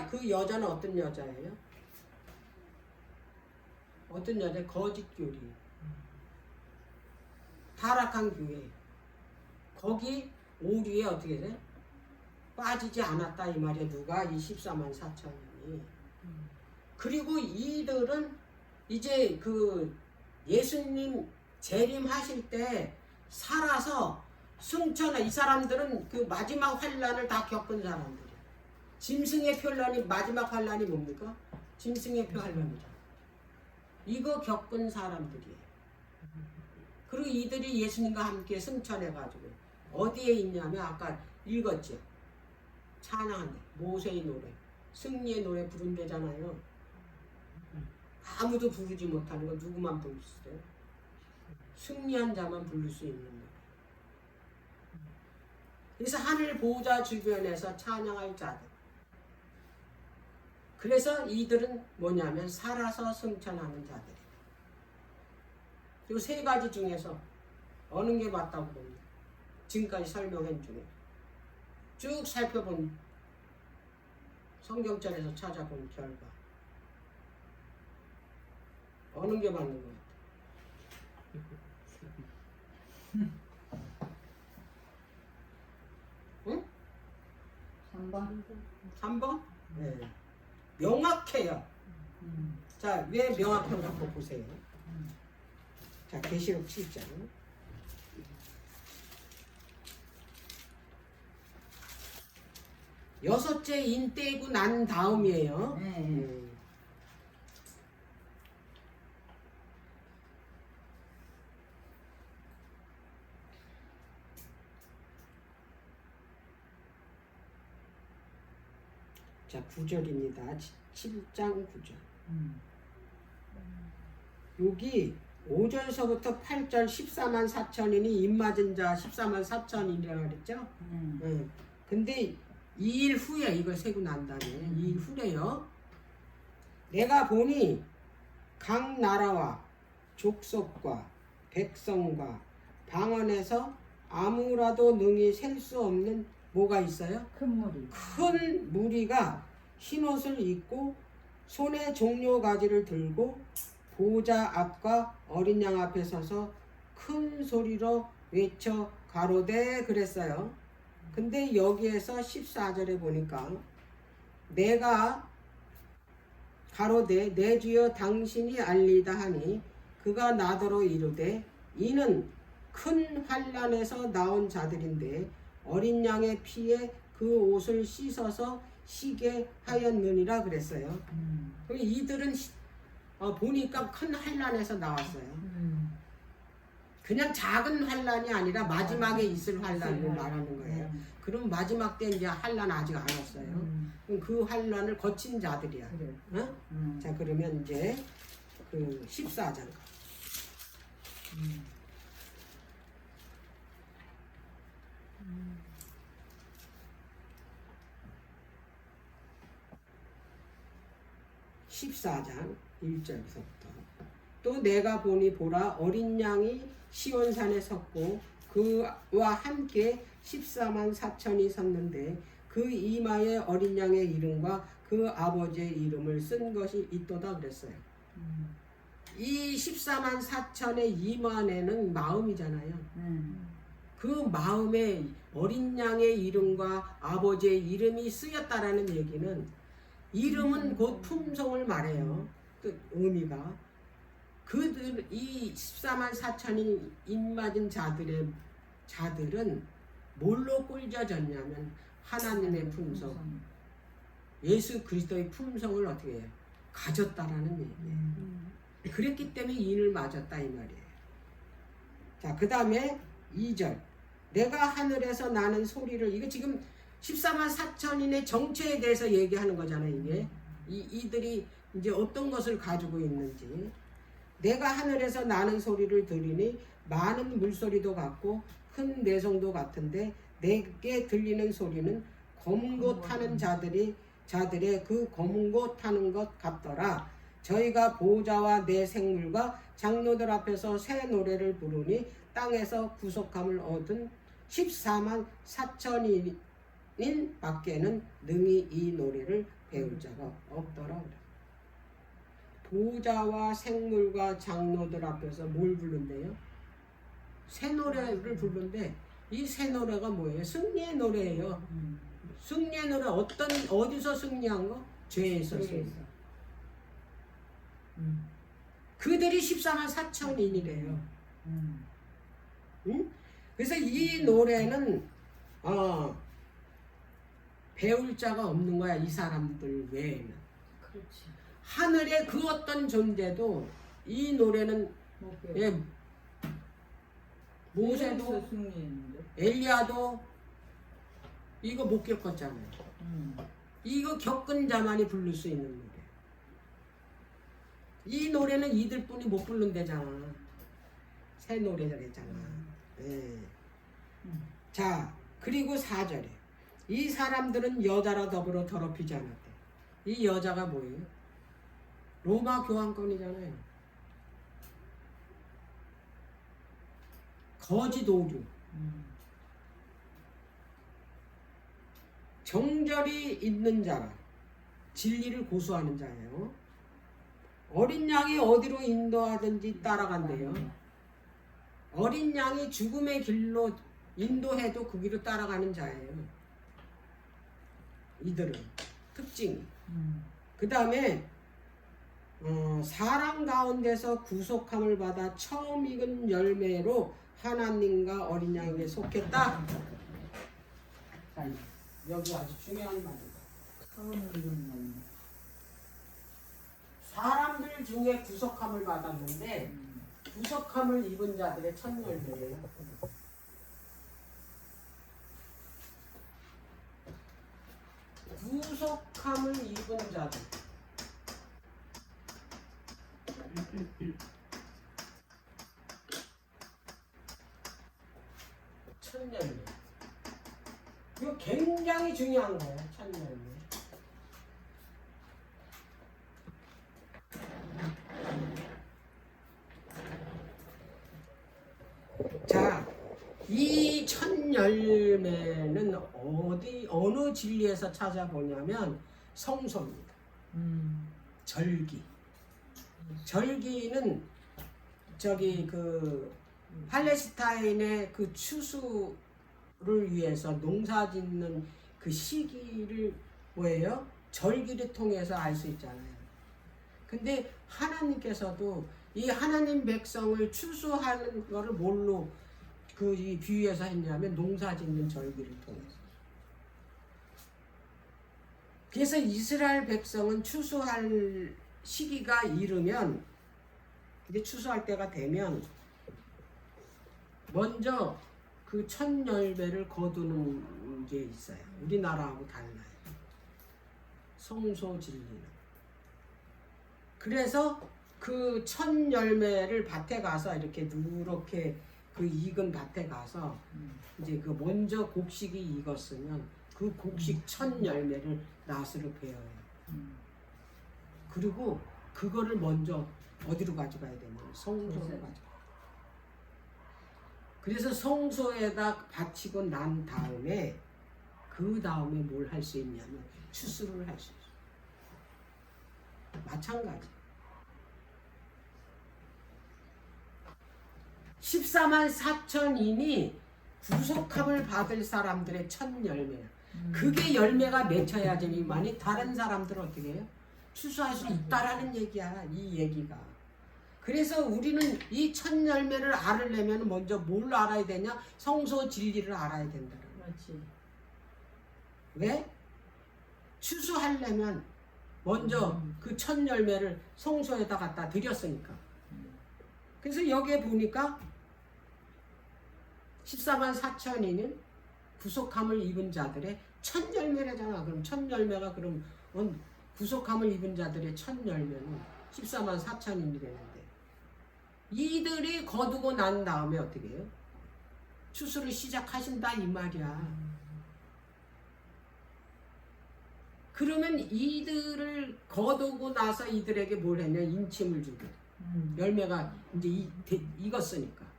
그 여자는 어떤 여자예요? 어떤 여자? 거짓 교리. 타락한 교회. 거기 오류에 어떻게 돼? 빠지지 않았다 이 말이야. 누가? 이 14만 4천이. 그리고 이들은 이제 그 예수님 재림하실 때 살아서 승천해. 이 사람들은 그 마지막 환난을 다 겪은 사람들이야. 짐승의 표현이 마지막 환난이 뭡니까? 짐승의 표 환난이죠. 이거 겪은 사람들이에요. 그리고 이들이 예수님과 함께 승천해가지고 어디에 있냐면 아까 읽었죠. 찬양한다. 모세의 노래, 승리의 노래 부른대잖아요. 아무도 부르지 못하는 거 누구만 부르시어요? 승리한 자만 부를 수 있는 노래. 그래서 하늘 보호자 주변에서 찬양할 자들. 그래서 이들은 뭐냐면 살아서 승천하는 자들. 이 세 가지 중에서 어느 게 맞다고 봅니다. 지금까지 설명한 중에 쭉 살펴본 성경절에서 찾아본 결과 어느 게 맞는 것 같아요? 응? 3번. 3번? 네. 명확해요. 자, 왜 명확한가 한번 보세요. 자, 계시록 7장. 여섯째 인 떼고 난 다음이에요. 네. 자, 9절입니다. 7장 9절. 여기 5절서부터 8절 14만 4천이니 입맞은 자 14만 4천이라고 그랬죠? 근데 2일 후에 이걸 세고 난 다음에 2일 후래요. 내가 보니 각 나라와 족속과 백성과 방언에서 아무라도 능히 셀 수 없는 뭐가 있어요? 큰 무리. 큰 무리가 흰옷을 입고 손에 종려 가지를 들고 보호자 앞과 어린 양 앞에 서서 큰 소리로 외쳐 가로되 그랬어요. 근데 여기에서 14절에 보니까 내가 가로되 내 주여 당신이 알리다 하니 그가 나더러 이르되 이는 큰 환난에서 나온 자들인데 어린 양의 피에 그 옷을 씻어서 쉬게 하였느니라 그랬어요. 이들은 보니까 큰 환난에서 나왔어요. 그냥 작은 환난이 아니라 마지막에 있을 환난을 말하는 거예요. 그럼 마지막 때 이제 환난 아직 안 왔어요. 그럼 그 환난을 거친 자들이야. 그래. 어? 자, 그러면 이제 그 14장. 14장 1절부터 또 내가 보니 보라 어린 양이 시온산에 섰고 그와 함께 14만 4천이 섰는데 그 이마에 어린 양의 이름과 그 아버지의 이름을 쓴 것이 있도다 그랬어요. 이 14만 4천의 이만에는 마음이잖아요. 그 마음에 어린 양의 이름과 아버지의 이름이 쓰였다라는 얘기는 이름은 곧 품성을 말해요. 그 의미가 그들 이 14만 4천이 입맞은 자들은 뭘로 꼴져졌냐면 하나님의 품성, 예수 그리스도의 품성을 어떻게 해요? 가졌다라는 얘기예요. 그랬기 때문에 인을 맞았다 이 말이에요. 자, 그 다음에 2절 내가 하늘에서 나는 소리를 이거 지금 14만 4천인의 정체에 대해서 얘기하는 거잖아요. 이게 이들이 이제 어떤 것을 가지고 있는지 내가 하늘에서 나는 소리를 들으니 많은 물소리도 같고 큰 내성도 같은데 내게 들리는 소리는 검은 것 타는 자들의 그 검은 것 타는 것 같더라. 저희가 보호자와 내 생물과 장로들 앞에서 새 노래를 부르니 땅에서 구속함을 얻은 14만 4천인 밖에는 능히 이 노래를 배울 자가 없더라. 그래. 보호자와 생물과 장로들 앞에서 뭘 부른대요? 새 노래를 부르는데 이 새 노래가 뭐예요? 승리의 노래예요. 승리의 노래 어디서 승리한 거? 죄에서 승리. 그들이 14만 4천인이래요. 응? 그래서 이 노래는 배울 자가 없는 거야. 이 사람들 외에는. 그렇지. 하늘의 그 어떤 존재도 이 노래는 예, 모세도 승리했는데. 엘리야도 이거 못 겪었잖아요. 이거 겪은 자만이 부를 수 있는 노래. 이 노래는 이들뿐이 못 부른대잖아. 새 노래를 했잖아. 예. 자, 그리고 4절에 이 사람들은 여자라 더불어 더럽히지 않았대. 이 여자가 뭐예요? 로마 교황권이잖아요. 거짓 오류. 정절이 있는 자라 진리를 고수하는 자예요. 어린 양이 어디로 인도하든지 따라간대요. 어린 양이 죽음의 길로 인도해도 그 길로 따라가는 자예요. 이들은 특징이. 그 다음에 사람 가운데서 구속함을 받아 처음 익은 열매로 하나님과 어린 양에게 속했다. 자, 여기 아주 중요한 말입니다. 처음 읽은 건. 사람들 중에 구속함을 받았는데 구속함을 입은 자들의 첫 열매예요. 구속함을 입은 자들. 첫 열매. 이거 굉장히 중요한 거예요. 첫 열매. 자, 이 첫 열매는 어느 진리에서 찾아보냐면 성소입니다. 절기. 절기는 저기 그 팔레스타인의 그 추수를 위해서 농사짓는 그 시기를 뭐예요? 절기를 통해서 알 수 있잖아요. 근데 하나님께서도 이 하나님 백성을 추수하는 거를 뭘로 그 이 비유해서 했냐면 농사짓는 절기를 통해서. 그래서 이스라엘 백성은 추수할 시기가 이르면 이제 추수할 때가 되면 먼저 그 첫 열매를 거두는 게 있어요. 우리나라하고 달라요. 성소 진리는. 그래서 그 첫 열매를 밭에 가서 이렇게 누렇게 그 익은 밭에 가서 이제 그 먼저 곡식이 익었으면 그 곡식 첫 열매를 낫으로 베어요. 그리고 그거를 먼저 어디로 가져가야 되냐면 성소로 가져가요. 그래서 성소에다 바치고 난 다음에 그 다음에 뭘 할 수 있냐면 추수를 할 수 있어요. 마찬가지. 14만 4천인이 구속함을 받을 사람들의 첫 열매야. 그게 열매가 맺혀야지만이 다른 사람들은 어떻게 해요? 추수할 수 있다라는 얘기야. 이 얘기가. 그래서 우리는 이 첫 열매를 알으려면 먼저 뭘 알아야 되냐? 성소 진리를 알아야 된다. 그렇지. 왜? 추수하려면 먼저 그 첫 열매를 성소에다 갖다 드렸으니까. 그래서 여기에 보니까 14만 4천이는 구속함을 입은 자들의 첫 열매래잖아. 그럼 첫 열매가 그럼 구속함을 입은 자들의 첫 열매는 14만 4천인이 되는데 이들이 거두고 난 다음에 어떻게 해요? 추수를 시작하신다 이 말이야. 그러면 이들을 거두고 나서 이들에게 뭘 했냐? 인침을 주고 열매가 이제 익었으니까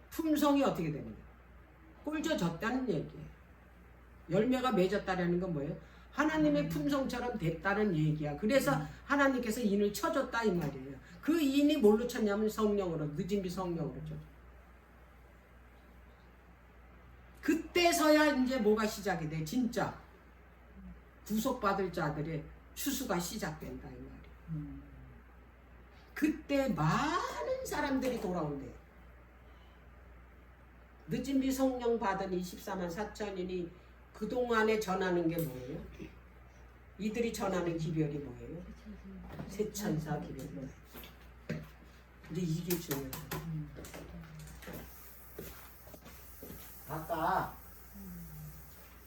품성이 어떻게 되느냐? 꿀져졌다는 얘기예요. 열매가 맺었다라는 건 뭐예요? 하나님의 품성처럼 됐다는 얘기야. 그래서 하나님께서 인을 쳐줬다 이 말이에요. 그 인이 뭘로 쳤냐면 성령으로, 늦은비 성령으로 쳤죠. 그때서야 이제 뭐가 시작이 돼? 진짜 구속받을 자들의 추수가 시작된다 이 말이에요. 그때 많은 사람들이 돌아온대요. 늦은비 성령 받은 24만 4천인이 그동안에 전하는 게 뭐예요? 이들이 전하는 기별이 뭐예요? 세천사 기별이에요. 근데 이게 중요해요. 아까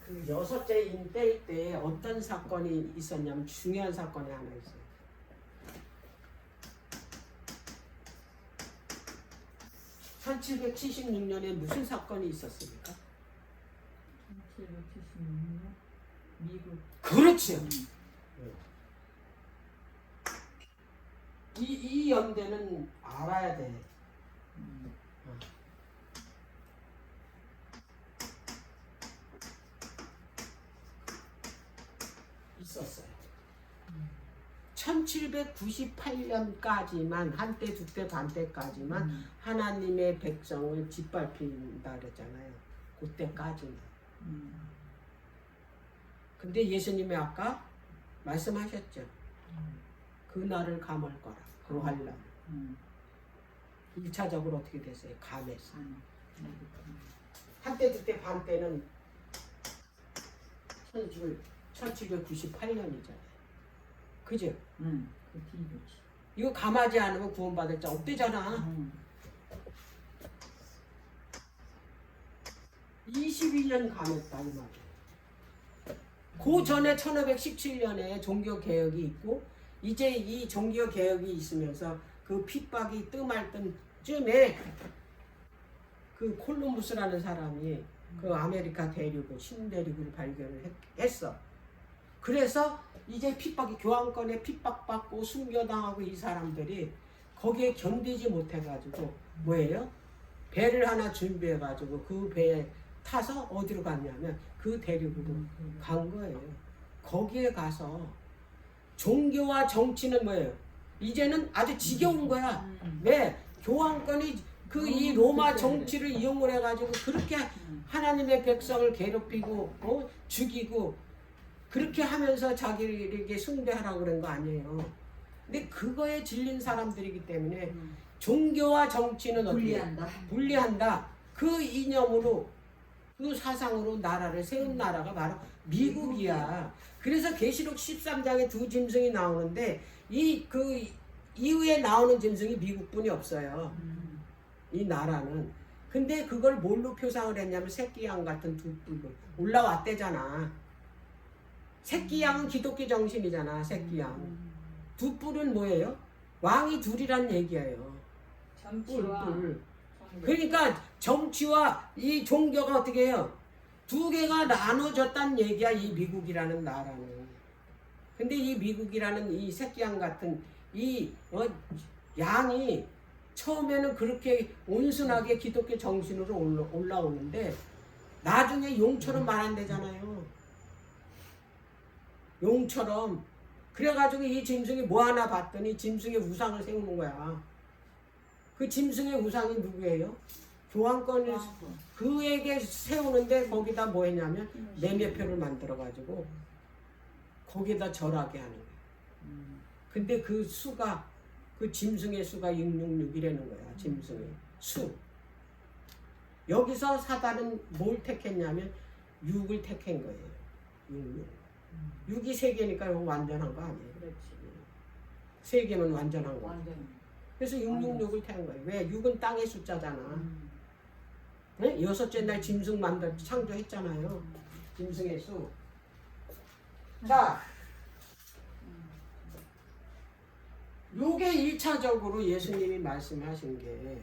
그 여섯째 인 뗄 때 어떤 사건이 있었냐면 중요한 사건이 하나 있어요. 1776년에 무슨 사건이 있었습니까? 1776년 미국. 그렇지요. 음. 이 연대는 알아야 돼. 음. 있었어요. 1798년까지만 한때 두때 반때까지만 하나님의 백성을 짓밟힌다 그랬잖아요. 그때까지는. 근데 예수님이 아까 말씀하셨죠. 그날을 감을 거라. 그러하려면 1차적으로 어떻게 됐어요? 감했어. 한때 두때 반때는 1798년이잖아요. 그죠? 그 뒤로지. 이거 감하지 않으면 구원받을 자 없대잖아. 22년 감했다 이 말이에요. 그 전에 1517년에 종교개혁이 있고 이제 이 종교개혁이 있으면서 그 핍박이 뜸할 쯤에 그 콜럼부스라는 사람이 그 아메리카 대륙을 신대륙을 발견을 했어. 그래서 이제 핍박이 교황권에 핍박받고 순교당하고 이 사람들이 거기에 견디지 못해가지고 뭐예요? 배를 하나 준비해가지고 그 배에 타서 어디로 갔냐면 그 대륙으로 간 거예요. 거기에 가서 종교와 정치는 뭐예요? 이제는 아주 지겨운 거야. 왜? 교황권이 그 이 로마 정치를 이용을 해가지고 그렇게 하나님의 백성을 괴롭히고 죽이고 그렇게 하면서 자기에게 숭배하라고 그런 거 아니에요. 근데 그거에 질린 사람들이기 때문에 종교와 정치는 분리한다. 그 이념으로 그 사상으로 나라를 세운 나라가 바로 미국이야. 그래서 계시록 13장에 두 짐승이 나오는데 그 이후에 나오는 짐승이 미국뿐이 없어요. 이 나라는. 근데 그걸 뭘로 표상을 했냐면 새끼양 같은 두 뿔로 올라왔대잖아. 새끼양은 기독교 정신이잖아. 새끼양. 두 뿔은 뭐예요? 왕이 둘이란 얘기예요. 뿔. 그러니까 정치와 이 종교가 어떻게 해요? 두 개가 나눠졌단 얘기야. 이 미국이라는 나라는. 근데 이 미국이라는 이 새끼양 같은 이 양이 처음에는 그렇게 온순하게 기독교 정신으로 올라오는데 나중에 용처럼 말한대잖아요. 용처럼. 그래가지고 이 짐승이 뭐 하나 봤더니 짐승의 우상을 세우는 거야. 그 짐승의 우상이 누구예요? 교황권을 그에게 세우는데 거기다 뭐 했냐면 매매표를 만들어가지고 거기다 절하게 하는 거야. 근데 그 수가 그 짐승의 수가 666이라는 거야. 짐승의 수. 여기서 사단은 뭘 택했냐면 6을 택한 거예요. 66. 6이 3개니까 이거 완전한 거 아니에요. 그렇지. 3개면 완전한 거. 완전. 그래서 666을 택한 거예요. 왜? 6은 땅의 숫자잖아. 네? 6째 날 짐승 창조했잖아요. 짐승의 수. 자, 요게 1차적으로 예수님이 말씀하신 게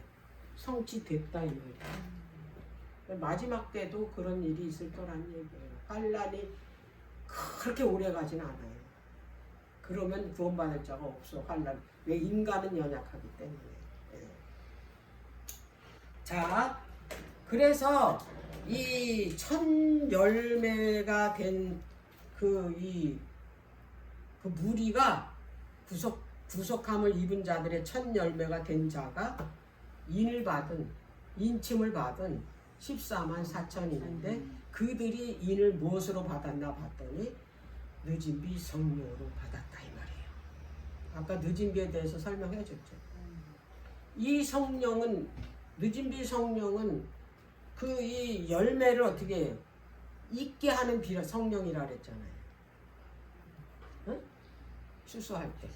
성취됐다 이 말이에요. 마지막 때도 그런 일이 있을 거라는 얘기예요. 환란이 그렇게 오래 가진 않아요. 그러면 구원받을 자가 없어. 환란. 왜? 인간은 연약하기 때문에. 예. 자, 그래서 이 첫 열매가 된 그 무리가 구속함을 입은 자들의 첫 열매가 된 자가 인침을 받은 14만 4천인데 그들이 인을 무엇으로 받았나 봤더니 늦은 비 성령으로 받았다 이 말이에요. 아까 늦은 비에 대해서 설명해 줬죠. 이 성령은 늦은 비 성령은 그 이 열매를 어떻게 해요? 있게 하는 비라 성령이라 그랬잖아요. 응? 추수할 때.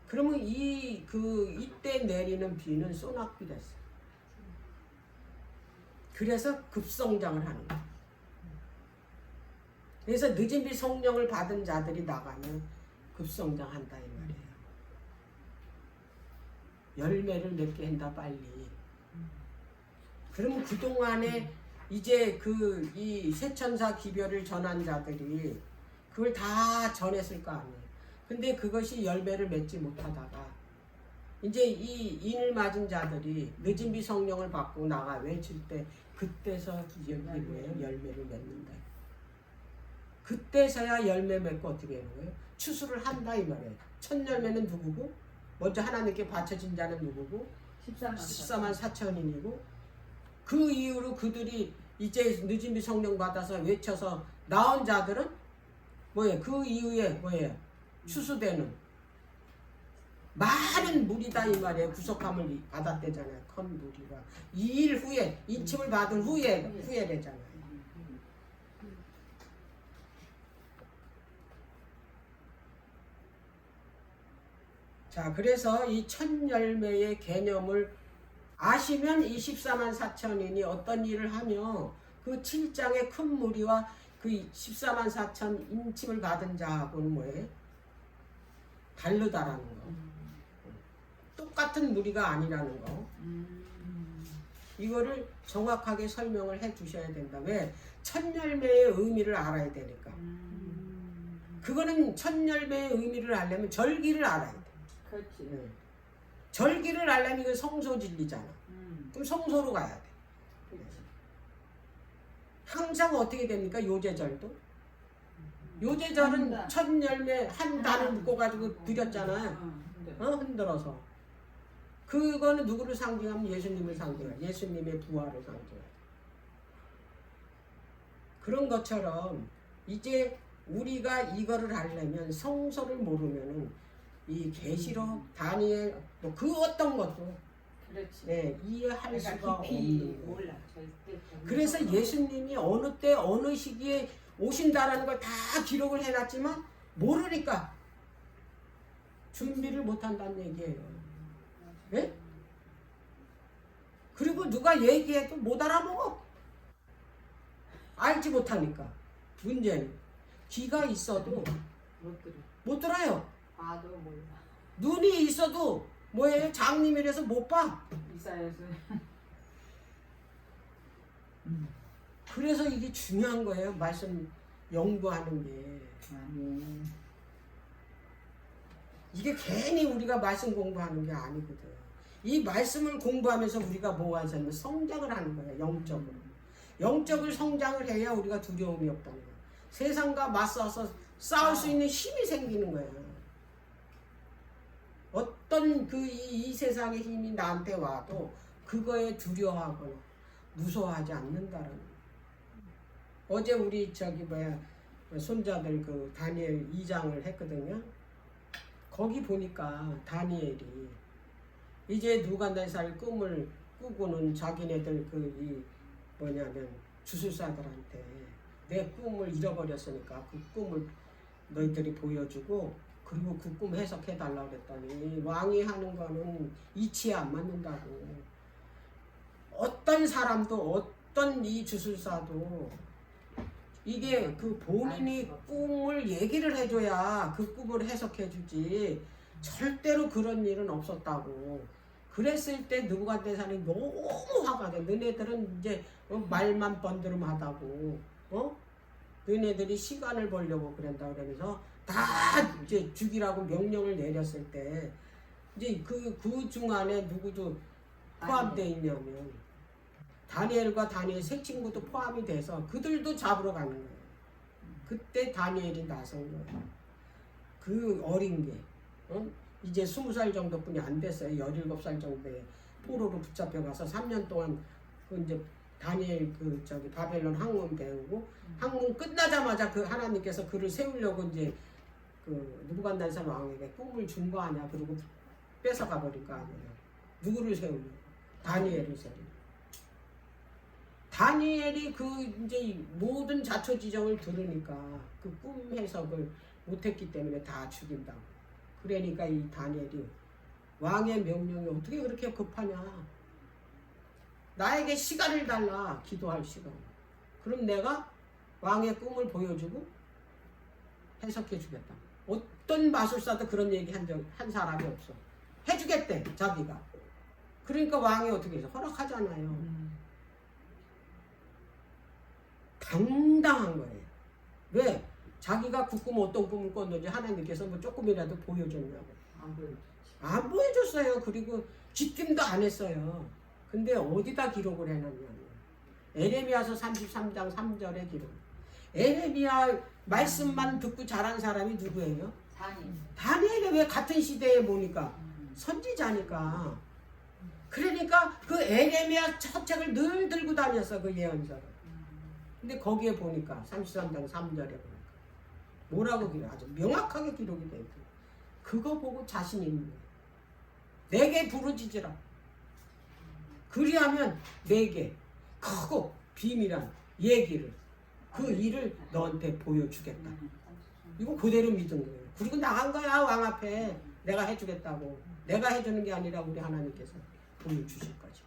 그러면 이때 내리는 비는 소낙비 됐어. 그래서 급성장을 하는 거야. 그래서 늦은 비 성령을 받은 자들이 나가면 급성장한다 이 말이에요. 열매를 맺게 한다 빨리. 그러면 그동안에 이제 그 이 세천사 기별을 전한 자들이 그걸 다 전했을 거 아니에요. 근데 그것이 열매를 맺지 못하다가 이제 이 인을 맞은 자들이 늦은 비 성령을 받고 나가 외칠 때 그때서 여기 뭐예요? 열매를 맺는다. 그때서야 열매 맺고 어떻게 하는 거예요? 추수를 한다 이 말이에요. 첫 열매는 누구고? 먼저 하나님께 바쳐진 자는 누구고? 14만 4천인이고 그 이후로 그들이 이제 늦은 비 성령 받아서 외쳐서 나온 자들은 뭐예요? 그 이후에 뭐예요? 추수되는 많은 무리다 이 말이에요. 구속함을 받았대잖아요. 큰 무리가 이 일 후에 인침을 받은 후에 되잖아요. 자, 그래서 이 첫 열매의 개념을 아시면 이 14만 4천인이 어떤 일을 하며 그 7장의 큰 무리와 그 14만 4천 인침을 받은 자하고는 뭐예요? 다르다라는 거. 똑같은 무리가 아니라는 거. 이거를 정확하게 설명을 해 주셔야 된다. 왜? 첫 열매의 의미를 알아야 되니까. 그거는 첫 열매의 의미를 알려면 절기를 알아야 돼. 그렇지. 네. 절기를 알려면 이건 성소 진리잖아. 그럼 성소로 가야 돼. 그렇지. 항상 어떻게 됩니까? 요제절도? 요제절은 첫 열매 한 단을 묶어가지고 드렸잖아요. 흔들어서. 그거는 누구를 상징하면 예수님을 상징해요. 예수님의 부활을 상징해요. 그런 것처럼 이제 우리가 이거를 하려면 성서를 모르면은 이 계시록, 다니엘 뭐 그 어떤 것도 그렇지. 네, 이해할 그러니까 수가 깊이 없는 거예요. 몰라. 절대. 그래서 예수님이 어느 때 어느 시기에 오신다라는 걸 다 기록을 해놨지만 모르니까 준비를 못한다는 얘기예요. 네? 그리고 누가 얘기해도 못 알아먹어. 알지 못하니까. 문제는 귀가 있어도 못 들어. 못 들어요. 봐도 몰라. 눈이 있어도 뭐예요? 장님이라서 못 봐. 이사야서. 그래서 이게 중요한 거예요. 말씀 연구하는 게. 아니. 이게 괜히 우리가 말씀 공부하는 게 아니거든. 이 말씀을 공부하면서 우리가 뭐 하냐면 성장을 하는 거예요. 영적으로. 영적을 성장을 해야 우리가 두려움이 없다는 거예요. 세상과 맞서서 싸울 수 있는 힘이 생기는 거예요. 어떤 이 세상의 힘이 나한테 와도 그거에 두려워하거나 무서워하지 않는다라는 거예요. 어제 우리 손자들 그 다니엘 2장을 했거든요. 거기 보니까 다니엘이 이제 누간네살 꿈을 꾸고는 자기네들 뭐냐면 주술사들한테 내 꿈을 잃어버렸으니까 그 꿈을 너희들이 보여주고 그리고 그 꿈 해석해달라고 그랬더니 왕이 하는 거는 이치에 안 맞는다고. 어떤 사람도 어떤 이 주술사도 이게 그 본인이 꿈을 얘기를 해줘야 그 꿈을 해석해주지 절대로 그런 일은 없었다고. 그랬을 때 느부갓네살이 너무 화가 돼. 너네들은 이제 말만 번드름하다고 너네들이 시간을 벌려고 그런다 그러면서 다 이제 죽이라고 명령을 내렸을 때 이제 그 중 안에 누구도 포함되어 있냐면 다니엘과 다니엘 세 친구도 포함이 돼서 그들도 잡으러 가는 거예요. 그때 다니엘이 나선 거예요. 그 어린 게 이제 20살 정도뿐이 안 됐어요. 17살 정도에 포로로 붙잡혀가서 3년 동안 그 이제 다니엘 바벨론 학문 배우고 학문 끝나자마자 그 하나님께서 그를 세우려고 이제 그 느부갓네살 왕에게 꿈을 준 거 아니야. 그리고 뺏어가 버릴 거 아니에요. 누구를 세우려고? 다니엘을 세우려고. 다니엘이 그 이제 모든 자초지정을 들으니까 그 꿈 해석을 못했기 때문에 다 죽인다고. 그러니까 이 다니엘이 왕의 명령이 어떻게 그렇게 급하냐. 나에게 시간을 달라. 기도할 시간. 그럼 내가 왕의 꿈을 보여주고 해석해 주겠다. 어떤 마술사도 그런 얘기 한 사람이 없어. 해주겠대 자기가. 그러니까 왕이 어떻게 해서 허락하잖아요. 당당한 거예요. 왜? 자기가 그 꿈 어떤 꿈을 꿨는지 하나님께서 뭐 조금이라도 보여줬냐고. 안 보여줬지. 안 보여줬어요. 그리고 뒷짐도 안 했어요. 근데 어디다 기록을 해놨냐면 에레미야서 33장 3절에 기록. 에레미야 말씀만 듣고 자란 사람이 누구예요? 다니. 다니엘이 왜 같은 시대에 보니까 선지자니까. 그러니까 그 에레미야 첫 책을 늘 들고 다녔어 그 예언서를. 근데 거기에 보니까 33장 3절에 보니까 뭐라고 기록? 아주 명확하게 기록이 돼 있고 그거 보고 자신 있는 거예요. 내게 부르짖으라. 그리하면 내게 크고 비밀한 얘기를 그 일을 너한테 보여주겠다. 이거 그대로 믿은 거예요. 그리고 나간 거야 왕 앞에. 내가 해주겠다고. 내가 해주는 게 아니라 우리 하나님께서 보여주실 거죠.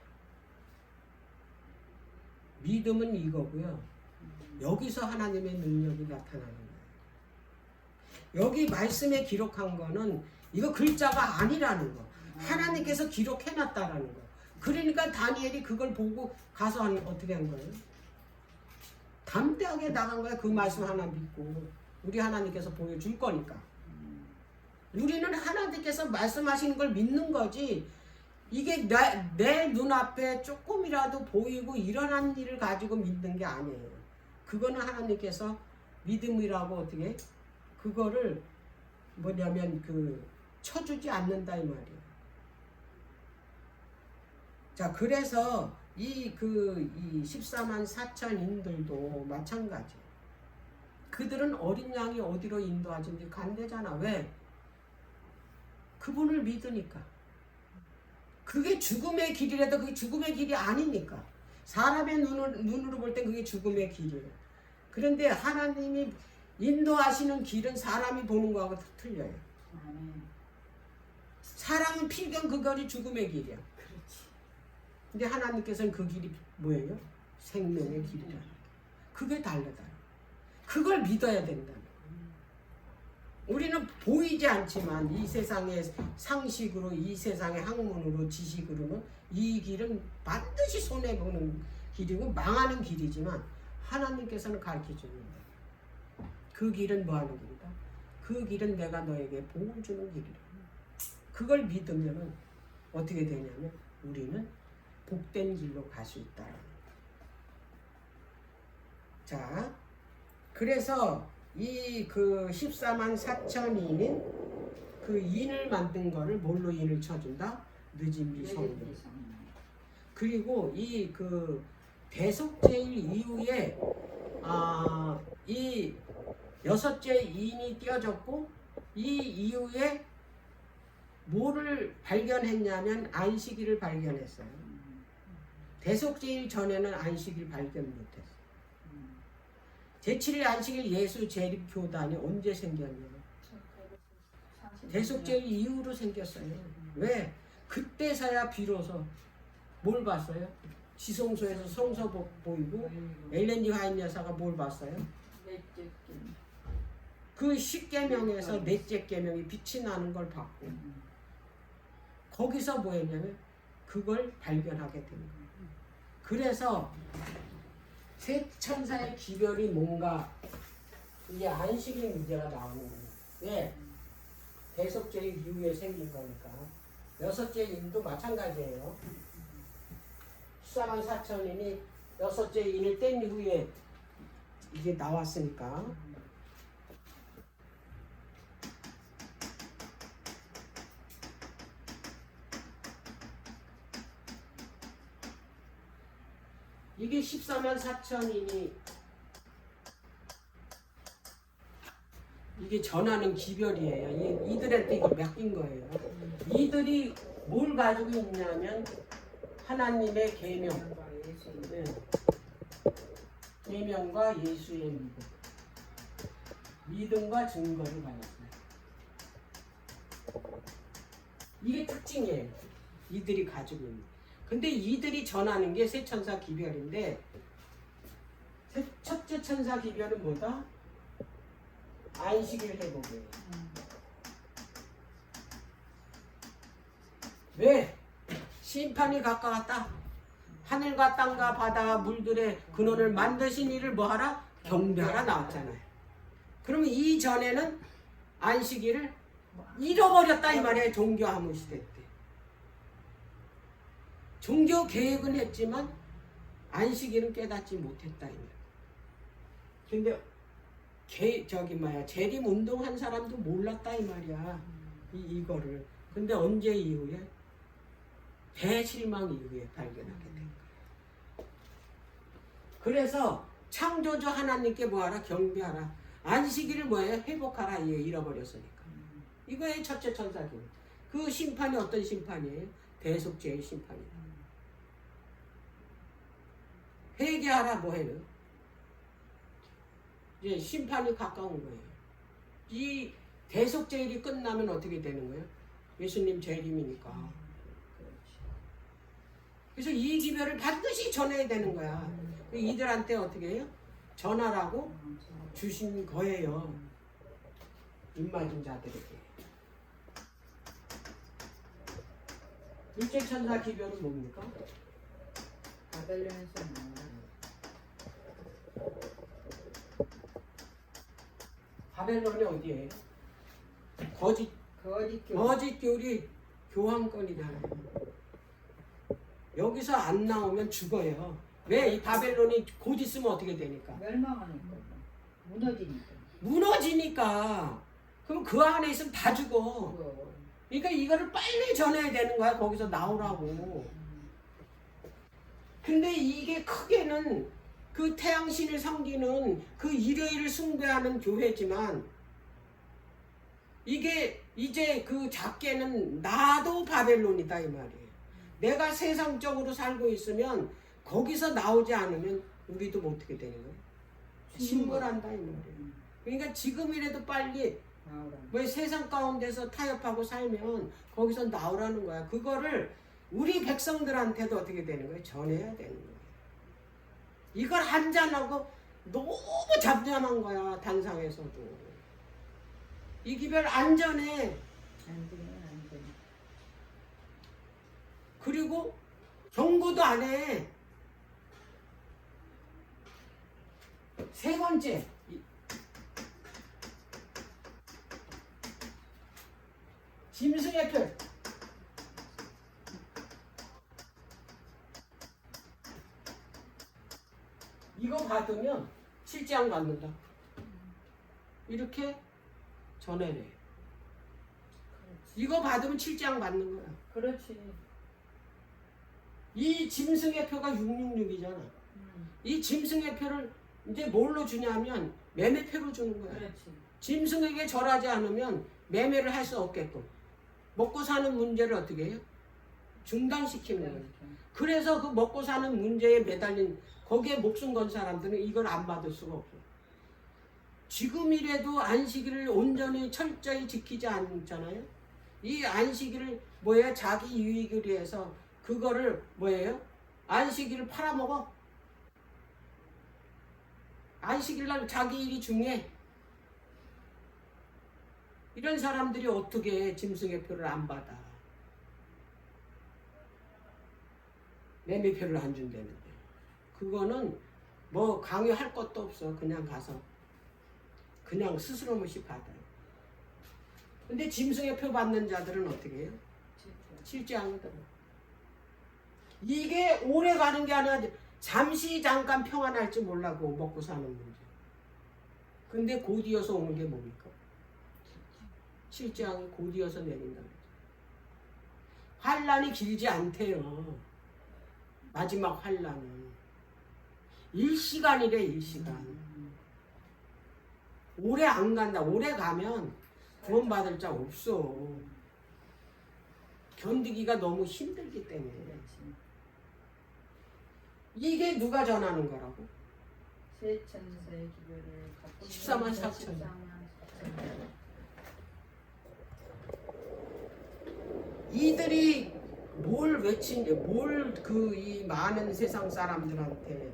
믿음은 이거고요. 여기서 하나님의 능력이 나타나는 거예요. 여기 말씀에 기록한 거는 이거 글자가 아니라는 거. 하나님께서 기록해놨다라는 거. 그러니까 다니엘이 그걸 보고 가서 어떻게 한 거예요? 담대하게 나간 거야. 그 말씀 하나 믿고 우리 하나님께서 보여줄 거니까. 우리는 하나님께서 말씀하시는 걸 믿는 거지. 이게 내 눈앞에 조금이라도 보이고 일어난 일을 가지고 믿는 게 아니에요. 그거는 하나님께서 믿음이라고 어떻게 그거를 뭐냐면 쳐주지 않는다 이 말이에요. 자, 그래서 이 14만 4천인들도 마찬가지. 그들은 어린 양이 어디로 인도하든지 간대잖아. 왜? 그분을 믿으니까. 그게 죽음의 길이라도 그게 죽음의 길이 아니니까. 사람의 눈으로 볼 땐 그게 죽음의 길이에요. 그런데 하나님이 인도하시는 길은 사람이 보는 거하고 틀려요. 사람은 필경 그 거리 죽음의 길이야. 그렇지. 근데 하나님께서는 그 길이 뭐예요? 생명의 길이라. 그게 다르다. 그걸 믿어야 된다. 우리는 보이지 않지만 이 세상의 상식으로 이 세상의 학문으로 지식으로는 이 길은 반드시 손해보는 길이고 망하는 길이지만 하나님께서는 가르쳐줍니다. 그 길은 뭐하는 길이다? 그 길은 내가 너에게 복을 주는 길이다. 그걸 믿으면 어떻게 되냐면 우리는 복된 길로 갈 수 있다. 자, 그래서 이 14만 4천인인 그 인을 만든 거를 뭘로 인을 쳐준다? 늦은비 성령. 그리고 이 대속제일 이후에 이 여섯째 인이 띄어졌고 이 이후에 뭐를 발견했냐면 안식일을 발견했어요. 대속제일 전에는 안식일 발견 못했어요. 제7일 안식일 예수 재립교단이 언제 생겼냐? 대속제일 이후로 생겼어요. 왜? 그때서야 비로소 뭘 봤어요? 지성소에서 성서 보이고 엘렌 지 화이트 여사가 뭘 봤어요? 그 10계명에서 넷째 계명이 빛이 나는 걸 봤고 거기서 뭐 했냐면 그걸 발견하게 된 거예요. 그래서 세 천사의 기별이 뭔가 이게 안식일 문제가 나오는 거예요. 왜? 대속제일 이후에 생긴 거니까. 여섯째 인도 마찬가지예요. 14만 4천인이 여섯째 인을 뗀 이후에 이게 나왔으니까. 이게 14만 4천인이 이게 전하는 기별이에요. 이들한테 이거 맡긴 거예요. 이들이 뭘 가지고 있냐면 하나님의 계명, 네. 계명과 예수의 믿음과 증거를 받았어요. 이게 특징이에요. 이들이 가지고 있는. 근데 이들이 전하는 게 세 천사 기별인데 첫째 천사 기별은 뭐다? 안식일 회복이에요. 왜? 심판이 가까웠다. 하늘과 땅과 바다와 물들의 근원을 만드신 이를 뭐하라? 경배하라 나왔잖아요. 그러면 이전에는 안식일을 잃어버렸다 이 말이에요. 종교화무 시대 때. 종교 계획은 했지만 안식일은 깨닫지 못했다 이 말이에요. 근데 재림 운동한 사람도 몰랐다 이 말이야. 이거를. 근데 언제 이후에? 대실망 이후에 발견하게 된 거야. 그래서 창조주 하나님께 뭐하라? 경배하라. 안식일을 뭐예요? 회복하라. 잃어버렸으니까. 이거의 첫째 천사교. 그 심판이 어떤 심판이에요? 대속죄의 심판이다. 회개하라 뭐해요? 이제 심판이 가까운 거예요. 이 대속죄일이 끝나면 어떻게 되는 거예요? 예수님 재림이니까. 그래서 이 기별을 반드시 전해야 되는 거야. 이들한테 어떻게 해요? 전하라고 주신 거예요. 입맞은 자들에게. 둘째 천사 기별은 뭡니까? 바벨론에서 나와라. 바벨론이 어디예요? 거짓 교리 교황권이다. 여기서 안 나오면 죽어요. 왜? 이 바벨론이 곧 있으면 어떻게 되니까? 멸망하니까. 무너지니까. 무너지니까. 그럼 그 안에 있으면 다 죽어. 그러니까 이거를 빨리 전해야 되는 거야. 거기서 나오라고. 근데 이게 크게는 그 태양신을 섬기는 그 일요일을 숭배하는 교회지만 이게 이제 그 작게는 나도 바벨론이다 이 말이에요. 내가 세상적으로 살고 있으면 거기서 나오지 않으면 우리도 뭐 어떻게 되는 거예요? 신물한다 이 말이에요. 그러니까 지금이라도 빨리 뭐 세상 가운데서 타협하고 살면 거기서 나오라는 거야. 그거를 우리 백성들한테도 어떻게 되는 거예요? 전해야 되는 거예요. 이걸 한잔하고 너무 잠잠한 거야. 단상에서도. 이 기별 안전해. 그리고 경고도 안 해. 세 번째. 짐승의 표. 이거 받으면 실제안 받는다. 이렇게 전해내. 이거 받으면 칠장 받는 거야. 그렇지. 이 짐승의 표가 666이잖아. 이 짐승의 표를 이제 뭘로 주냐면 매매표로 주는 거야. 그렇지. 짐승에게 절하지 않으면 매매를 할 수 없게끔 먹고 사는 문제를 어떻게 해요? 중단시키는 거예요. 그래서 그 먹고 사는 문제에 매달린 거기에 목숨 건 사람들은 이걸 안 받을 수가 없어. 지금이라도 안식일을 온전히 철저히 지키지 않잖아요. 이 안식일을 뭐예요? 자기 유익을 위해서 그거를 뭐예요? 안식일을 팔아먹어. 안식일날 자기 일이 중요해. 이런 사람들이 어떻게 짐승의 표를 안 받아? 매매표를 안 준다는데. 그거는 뭐 강요할 것도 없어. 그냥 가서 그냥 스스로 무시 받아요. 근데 짐승의 표 받는 자들은 어떻게 해요? 실제하거든. 이게 오래 가는 게 아니라 잠시 잠깐 평안할지 몰라고 먹고 사는 문제. 근데 곧이어서 오는 게 뭡니까? 실제하게 곧이어서 내린다. 환란이 길지 않대요. 마지막 환란은 일시간이래. 일시간. 오래 안 간다. 오래 가면 구원받을 자 없어. 견디기가 너무 힘들기 때문에. 이게 누가 전하는 거라고? 세 천사의 기별을 갖고 14만 4천. 이들이 뭘 외친지, 뭘 그 이 많은 세상 사람들한테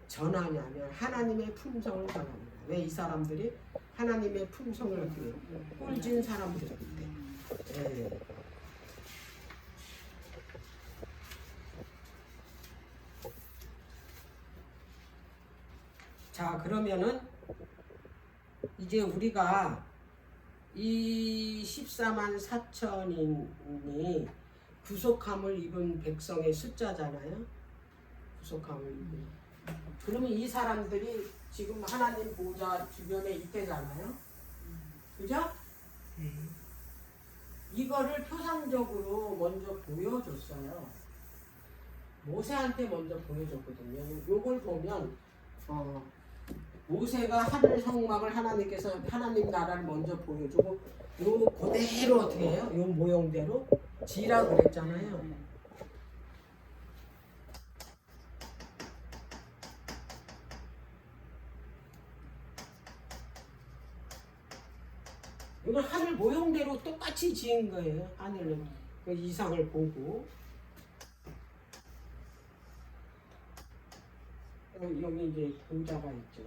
전하냐면 하나님의 품성을 전합니다. 왜 이 사람들이 하나님의 품성을 어떻게 꿀진 사람들이기 때문에. 자, 그러면은 이제 우리가 이 14만 4천인이 구속함을 입은 백성의 숫자잖아요. 구속함을 입은. 그러면 이 사람들이 지금 하나님 보좌 주변에 있대잖아요. 그죠? 이거를 표상적으로 먼저 보여줬어요. 모세한테 먼저 보여줬거든요. 요걸 보면 모세가 하늘 성막을 하나님께서 하나님 나라를 먼저 보여주고 요 그대로 어떻게 해요? 요 모형대로 지라 그랬잖아요. 이건 하늘 모형대로 똑같이 지은 거예요. 하늘은 그 이상을 보고 여기 이제 보좌가 있죠.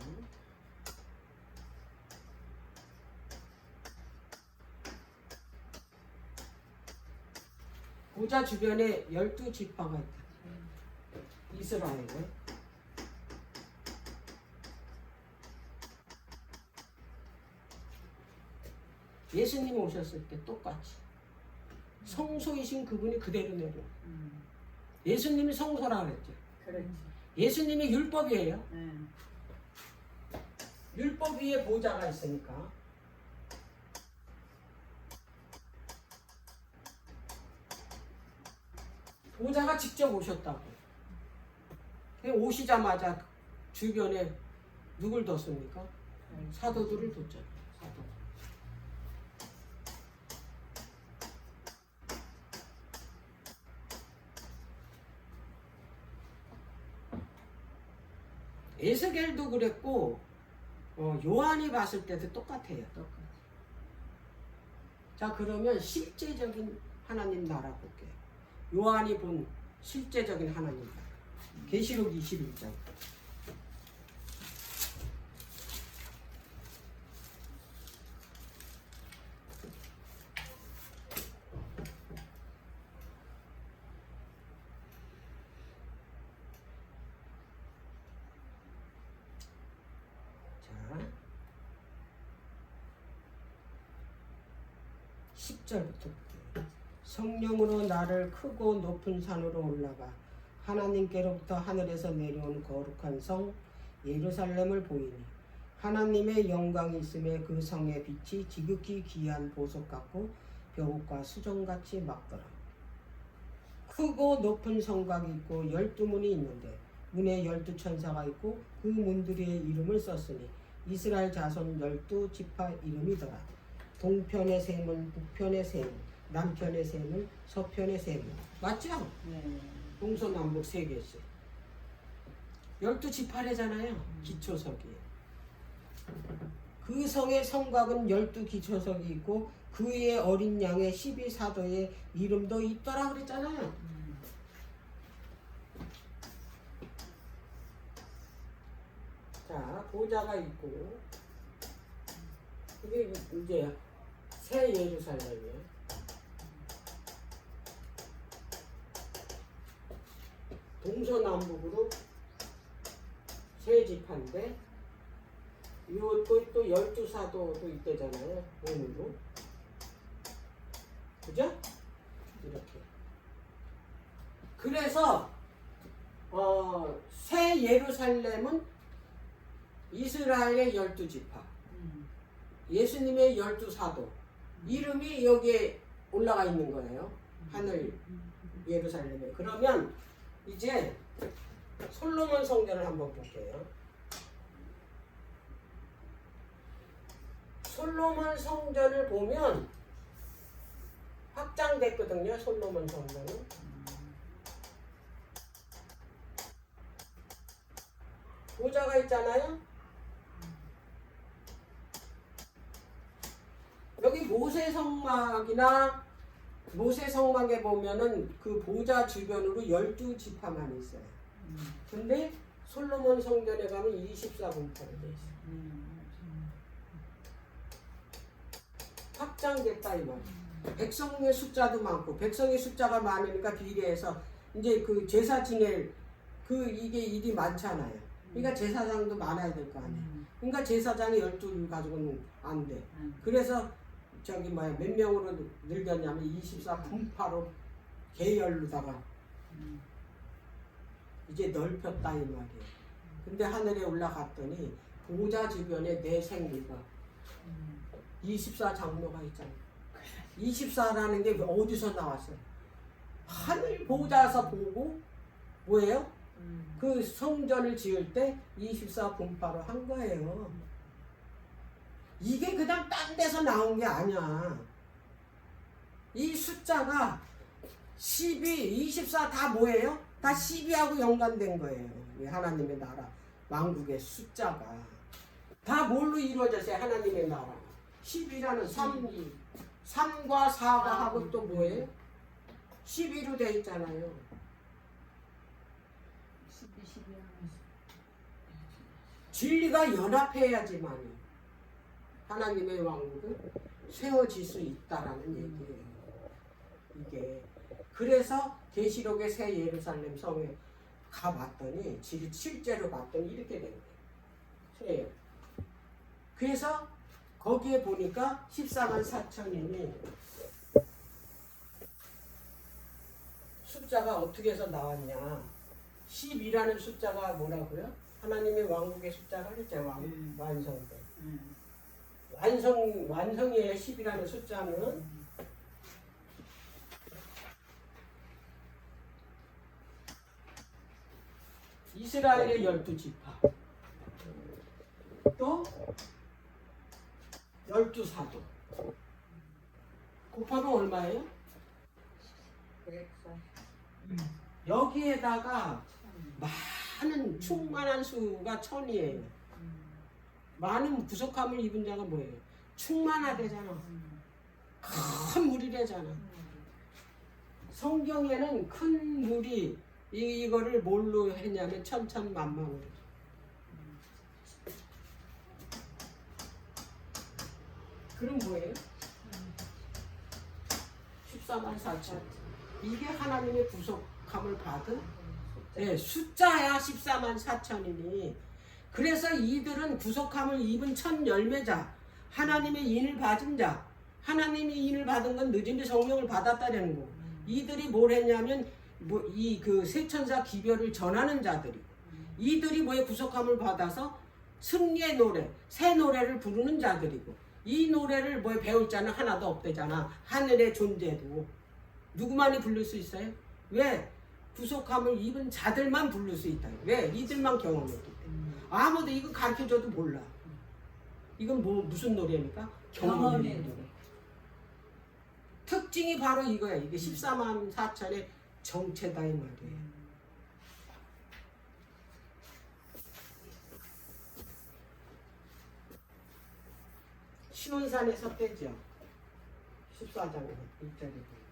보좌 주변에 12지파가 있다. 이스라엘에. 예수님 오셨을 때 똑같이 성소이신 그분이 그대로 내려. 예수님이 성소라 그랬죠. 그렇지. 예수님이 율법이에요. 네. 율법 위에 보좌가 있으니까. 보좌가 직접 오셨다고. 오시자마자 주변에 누굴 뒀습니까? 사도들을 뒀잖아요. 사도. 에스겔도 그랬고 요한이 봤을 때도 똑같아요. 똑같이. 자, 그러면 실제적인 하나님 나라 볼게요. 요한이 본 실제적인 하나님 나라. 계시록 21장. 자, 10절부터 볼게요. 성령으로 나를 크고 높은 산으로 올라가 하나님께로부터 하늘에서 내려온 거룩한 성 예루살렘을 보이니 하나님의 영광이 있음에 그 성의 빛이 지극히 귀한 보석 같고 벼옷과 수정같이 막더라. 크고 높은 성곽이 있고 12문이 있는데 문에 12천사가 있고 그 문들의 이름을 썼으니 이스라엘 자손 12지파 이름이더라. 동편의 셈은 북편의 셈, 남편의 셈은 서편의 셈. 맞죠? 네. 동서남북 세 개씩. 12지파래잖아요. 기초석이. 그 성의 성곽은 12기초석이 있고 그 위에 어린 양의 12사도의 이름도 있더라 그랬잖아요. 자, 보좌가 있고 이게 이제 새 예루살렘이에요. 동서남북으로 세 지파인데 이것도 또 12사도도 있대잖아요. 오늘도. 그죠? 이렇게. 그래서 새 예루살렘은 이스라엘의 12지파, 예수님의 12사도 이름이 여기에 올라가 있는 거예요. 하늘 예루살렘에. 그러면 이제 솔로몬 성전을 한번 볼게요. 솔로몬 성전을 보면 확장됐거든요. 솔로몬 성전은. 보좌가 있잖아요. 여기 모세 성막이나 모세 성막에 보면은 그 보좌 주변으로 12지파만 있어요. 근데 솔로몬 성전에 가면 24분파로 돼 있어요. 확장됐다 이 말이에요. 백성의 숫자도 많고 백성의 숫자가 많으니까 비례해서 이제 그 제사 지낼 그 이게 일이 많잖아요. 그러니까 제사장도 많아야 될 거 아니야. 그러니까 제사장이 12 가지고는 안 돼. 그래서 저기 뭐야 몇 명으로 늘렸냐면 24 분파로 계열로다가 이제 넓혔다 이 말이에요. 근데 하늘에 올라갔더니 보좌 주변에 내 생기가 24 장로가 있잖아. 24라는 게 어디서 나왔어요? 하늘 보좌에서 보고 뭐예요? 그 성전을 지을 때 24 분파로 한 거예요. 이게 그냥 딴 데서 나온 게 아니야. 이 숫자가 12, 24 다 뭐예요? 다 12하고 연관된 거예요. 하나님의 나라, 왕국의 숫자가. 다 뭘로 이루어졌어요? 하나님의 나라. 12라는 3과 4가 하고 또 뭐예요? 12로 돼 있잖아요. 12 진리가 연합해야지만 하나님의 왕국은 세워질 수 있다라는 얘기예요. 이게 그래서 계시록의 새 예루살렘 성에 가봤더니 실제로 봤더니 이렇게 된 거예요. 그래서 거기에 보니까 14만 4천이니 숫자가 어떻게 해서 나왔냐. 10이라는 숫자가 뭐라고요? 하나님의 왕국의 숫자가 그랬잖아요. 완성돼. 완성이에요. 10이라는 숫자는 이스라엘의 12지파 또 12사도 곱하면 얼마예요? 140. 여기에다가 많은 충만한 수가 1000이에요. 많은 부족함을 입은 자가 뭐예요? 충만하대잖아. 큰 물이래잖아. 성경에는 큰 물이 이거를 뭘로 했냐면 천천만만으로. 그럼 뭐예요? 14만 4천. 이게 하나님의 부족함을 받은 숫자야. 14만 4천이니. 그래서 이들은 부족함을 입은 첫 열매자, 하나님의 인을 받은 자, 하나님이 인을 받은 건 늦은이 성령을 받았다는 거. 이들이 뭘 했냐면 이 그 세천사 기별을 전하는 자들이고, 이들이 뭐에 부족함을 받아서 승리의 노래, 새 노래를 부르는 자들이고, 이 노래를 뭐에 배울 자는 하나도 없대잖아. 하늘의 존재도 누구만이 부를 수 있어요? 왜? 부족함을 입은 자들만 부를 수 있다. 왜? 이들만 경험했기 때문에. 아무도 이거 가르쳐줘도 몰라. 이건 뭐 무슨 노래입니까? 경험의 노래. 특징이 바로 이거야. 이게 14만 4천의 정체다 이 말이에요. 시온산에서 떼죠. 14장에 1절에 보니까.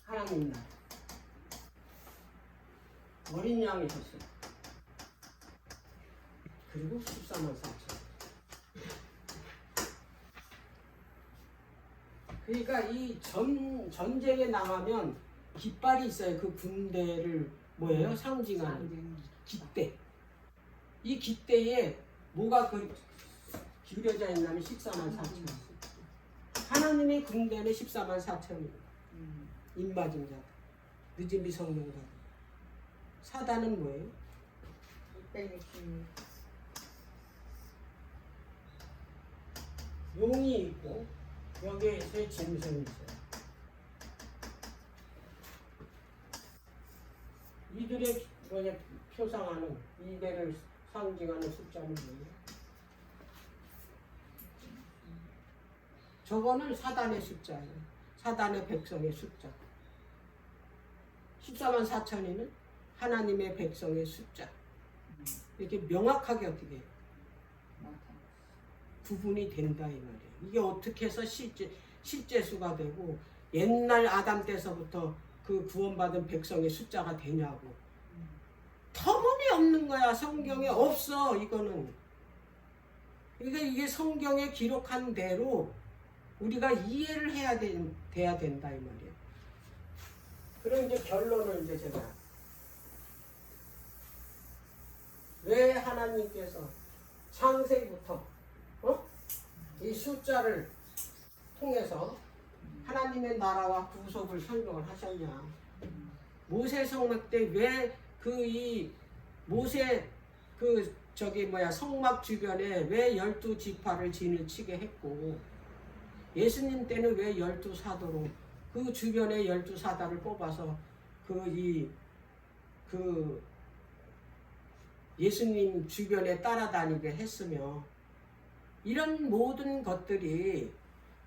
하나님 나라 어린 양이셨어요. 그리고 14만 4천. 그러니까 이 전쟁에 나가면 깃발이 있어요. 그 군대를 뭐예요? 상징하는 깃대. 이 깃대에 뭐가 기울여져 있냐면 14만 4천. 하나님의 군대는 14만 4천이에요. 입맞은 자, 늦은 미성년자. 사단은 뭐예요? 666. 용이 있고 여기에 새 짐승이 있어요. 이들의 표상하는 이들을 상징하는 숫자는 뭐예요? 저거는 사단의 숫자예요. 사단의 백성의 숫자. 14만 4천이는 하나님의 백성의 숫자. 이렇게 명확하게 어떻게 구분이 된다 이 말이에요. 이게 어떻게 해서 실제 수가 되고 옛날 아담 때서부터 그 구원받은 백성의 숫자가 되냐고. 터무니없는 거야. 성경에 없어 이거는. 그러니까 이게 성경에 기록한 대로 우리가 이해를 돼야 된다 이 말이에요. 그럼 이제 결론을 이제 제가 왜 하나님께서 창세기부터 이 숫자를 통해서 하나님의 나라와 구속을 설명을 하셨냐? 모세 성막 때 왜 모세 성막 주변에 왜 12지파를 진을 치게 했고, 예수님 때는 왜 12사도로 그 주변에 12사도를 뽑아서 예수님 주변에 따라다니게 했으며, 이런 모든 것들이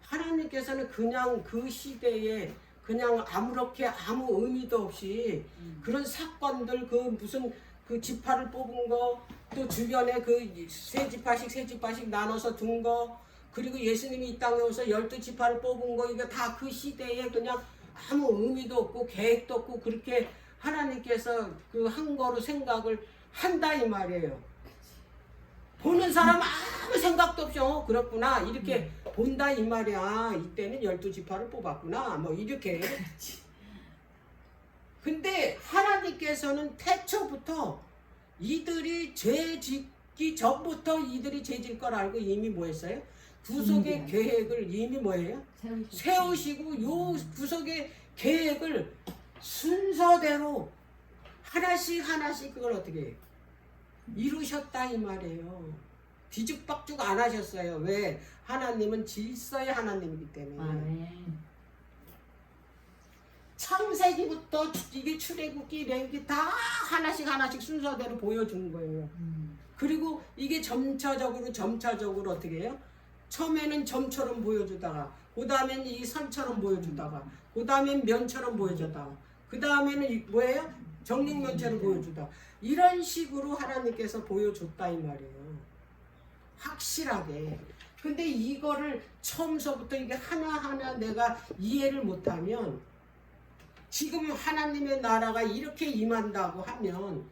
하나님께서는 그냥 그 시대에 그냥 아무렇게 아무 의미도 없이 그런 사건들 무슨 지파를 뽑은 거, 또 주변에 세 지파씩 나눠서 둔 거, 그리고 예수님이 이 땅에 오서 12지파를 뽑은 거, 이거 다 그 시대에 그냥 아무 의미도 없고 계획도 없고 그렇게 하나님께서 한 거로 생각을 한다 이 말이에요. 보는 사람 아무 생각도 없이 그렇구나 이렇게 본다 이 말이야. 이때는 12지파를 뽑았구나 뭐 이렇게. 근데 하나님께서는 태초부터 이들이 죄 짓기 전부터 이들이 죄 질 걸 알고 이미 뭐 했어요? 구속의 계획을 이미 뭐예요? 세우시고 요 구속의 계획을 순서대로 하나씩 그걸 어떻게 해요? 이루셨다 이 말이에요. 뒤죽박죽 안 하셨어요. 왜? 하나님은 질서의 하나님이기 때문에. 창세기부터 이게 출애굽기 레위기 다 하나씩 순서대로 보여준 거예요. 그리고 이게 점차적으로 어떻게 해요? 처음에는 점처럼 보여주다가, 그 다음에는 이 선처럼 보여주다가, 그 다음엔 면처럼 보여주다가, 그 다음에는 뭐예요? 정육면처럼 보여주다. 이런 식으로 하나님께서 보여줬다 이 말이에요. 확실하게. 근데 이거를 처음서부터 이게 하나하나 내가 이해를 못하면, 지금 하나님의 나라가 이렇게 임한다고 하면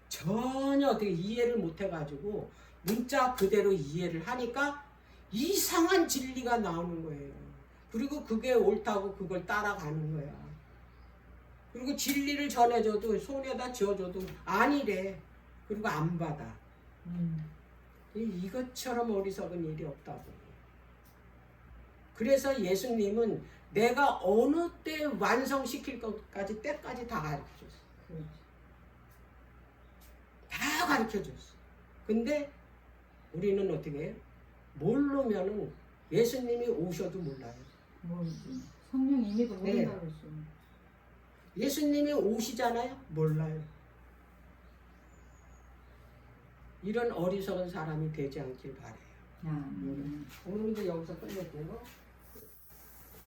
전혀 어떻게 이해를 못해가지고 문자 그대로 이해를 하니까 이상한 진리가 나오는 거예요. 그리고 그게 옳다고 그걸 따라가는 거야. 그리고 진리를 전해줘도 손에다 쥐어줘도 아니래. 그리고 안 받아. 이것처럼 어리석은 일이 없다고. 그래서 예수님은 내가 어느 때 완성시킬 것까지 때까지 다 가르쳐줬어. 다 가르쳐줬어. 근데 우리는 어떻게 해요? 모르면은 예수님이 오셔도 몰라요. 성령 이미 모른다고 네. 했어. 예수님이 오시잖아요? 몰라요. 이런 어리석은 사람이 되지 않길 바래요. 야, 오늘도 여기서 끝낼게요.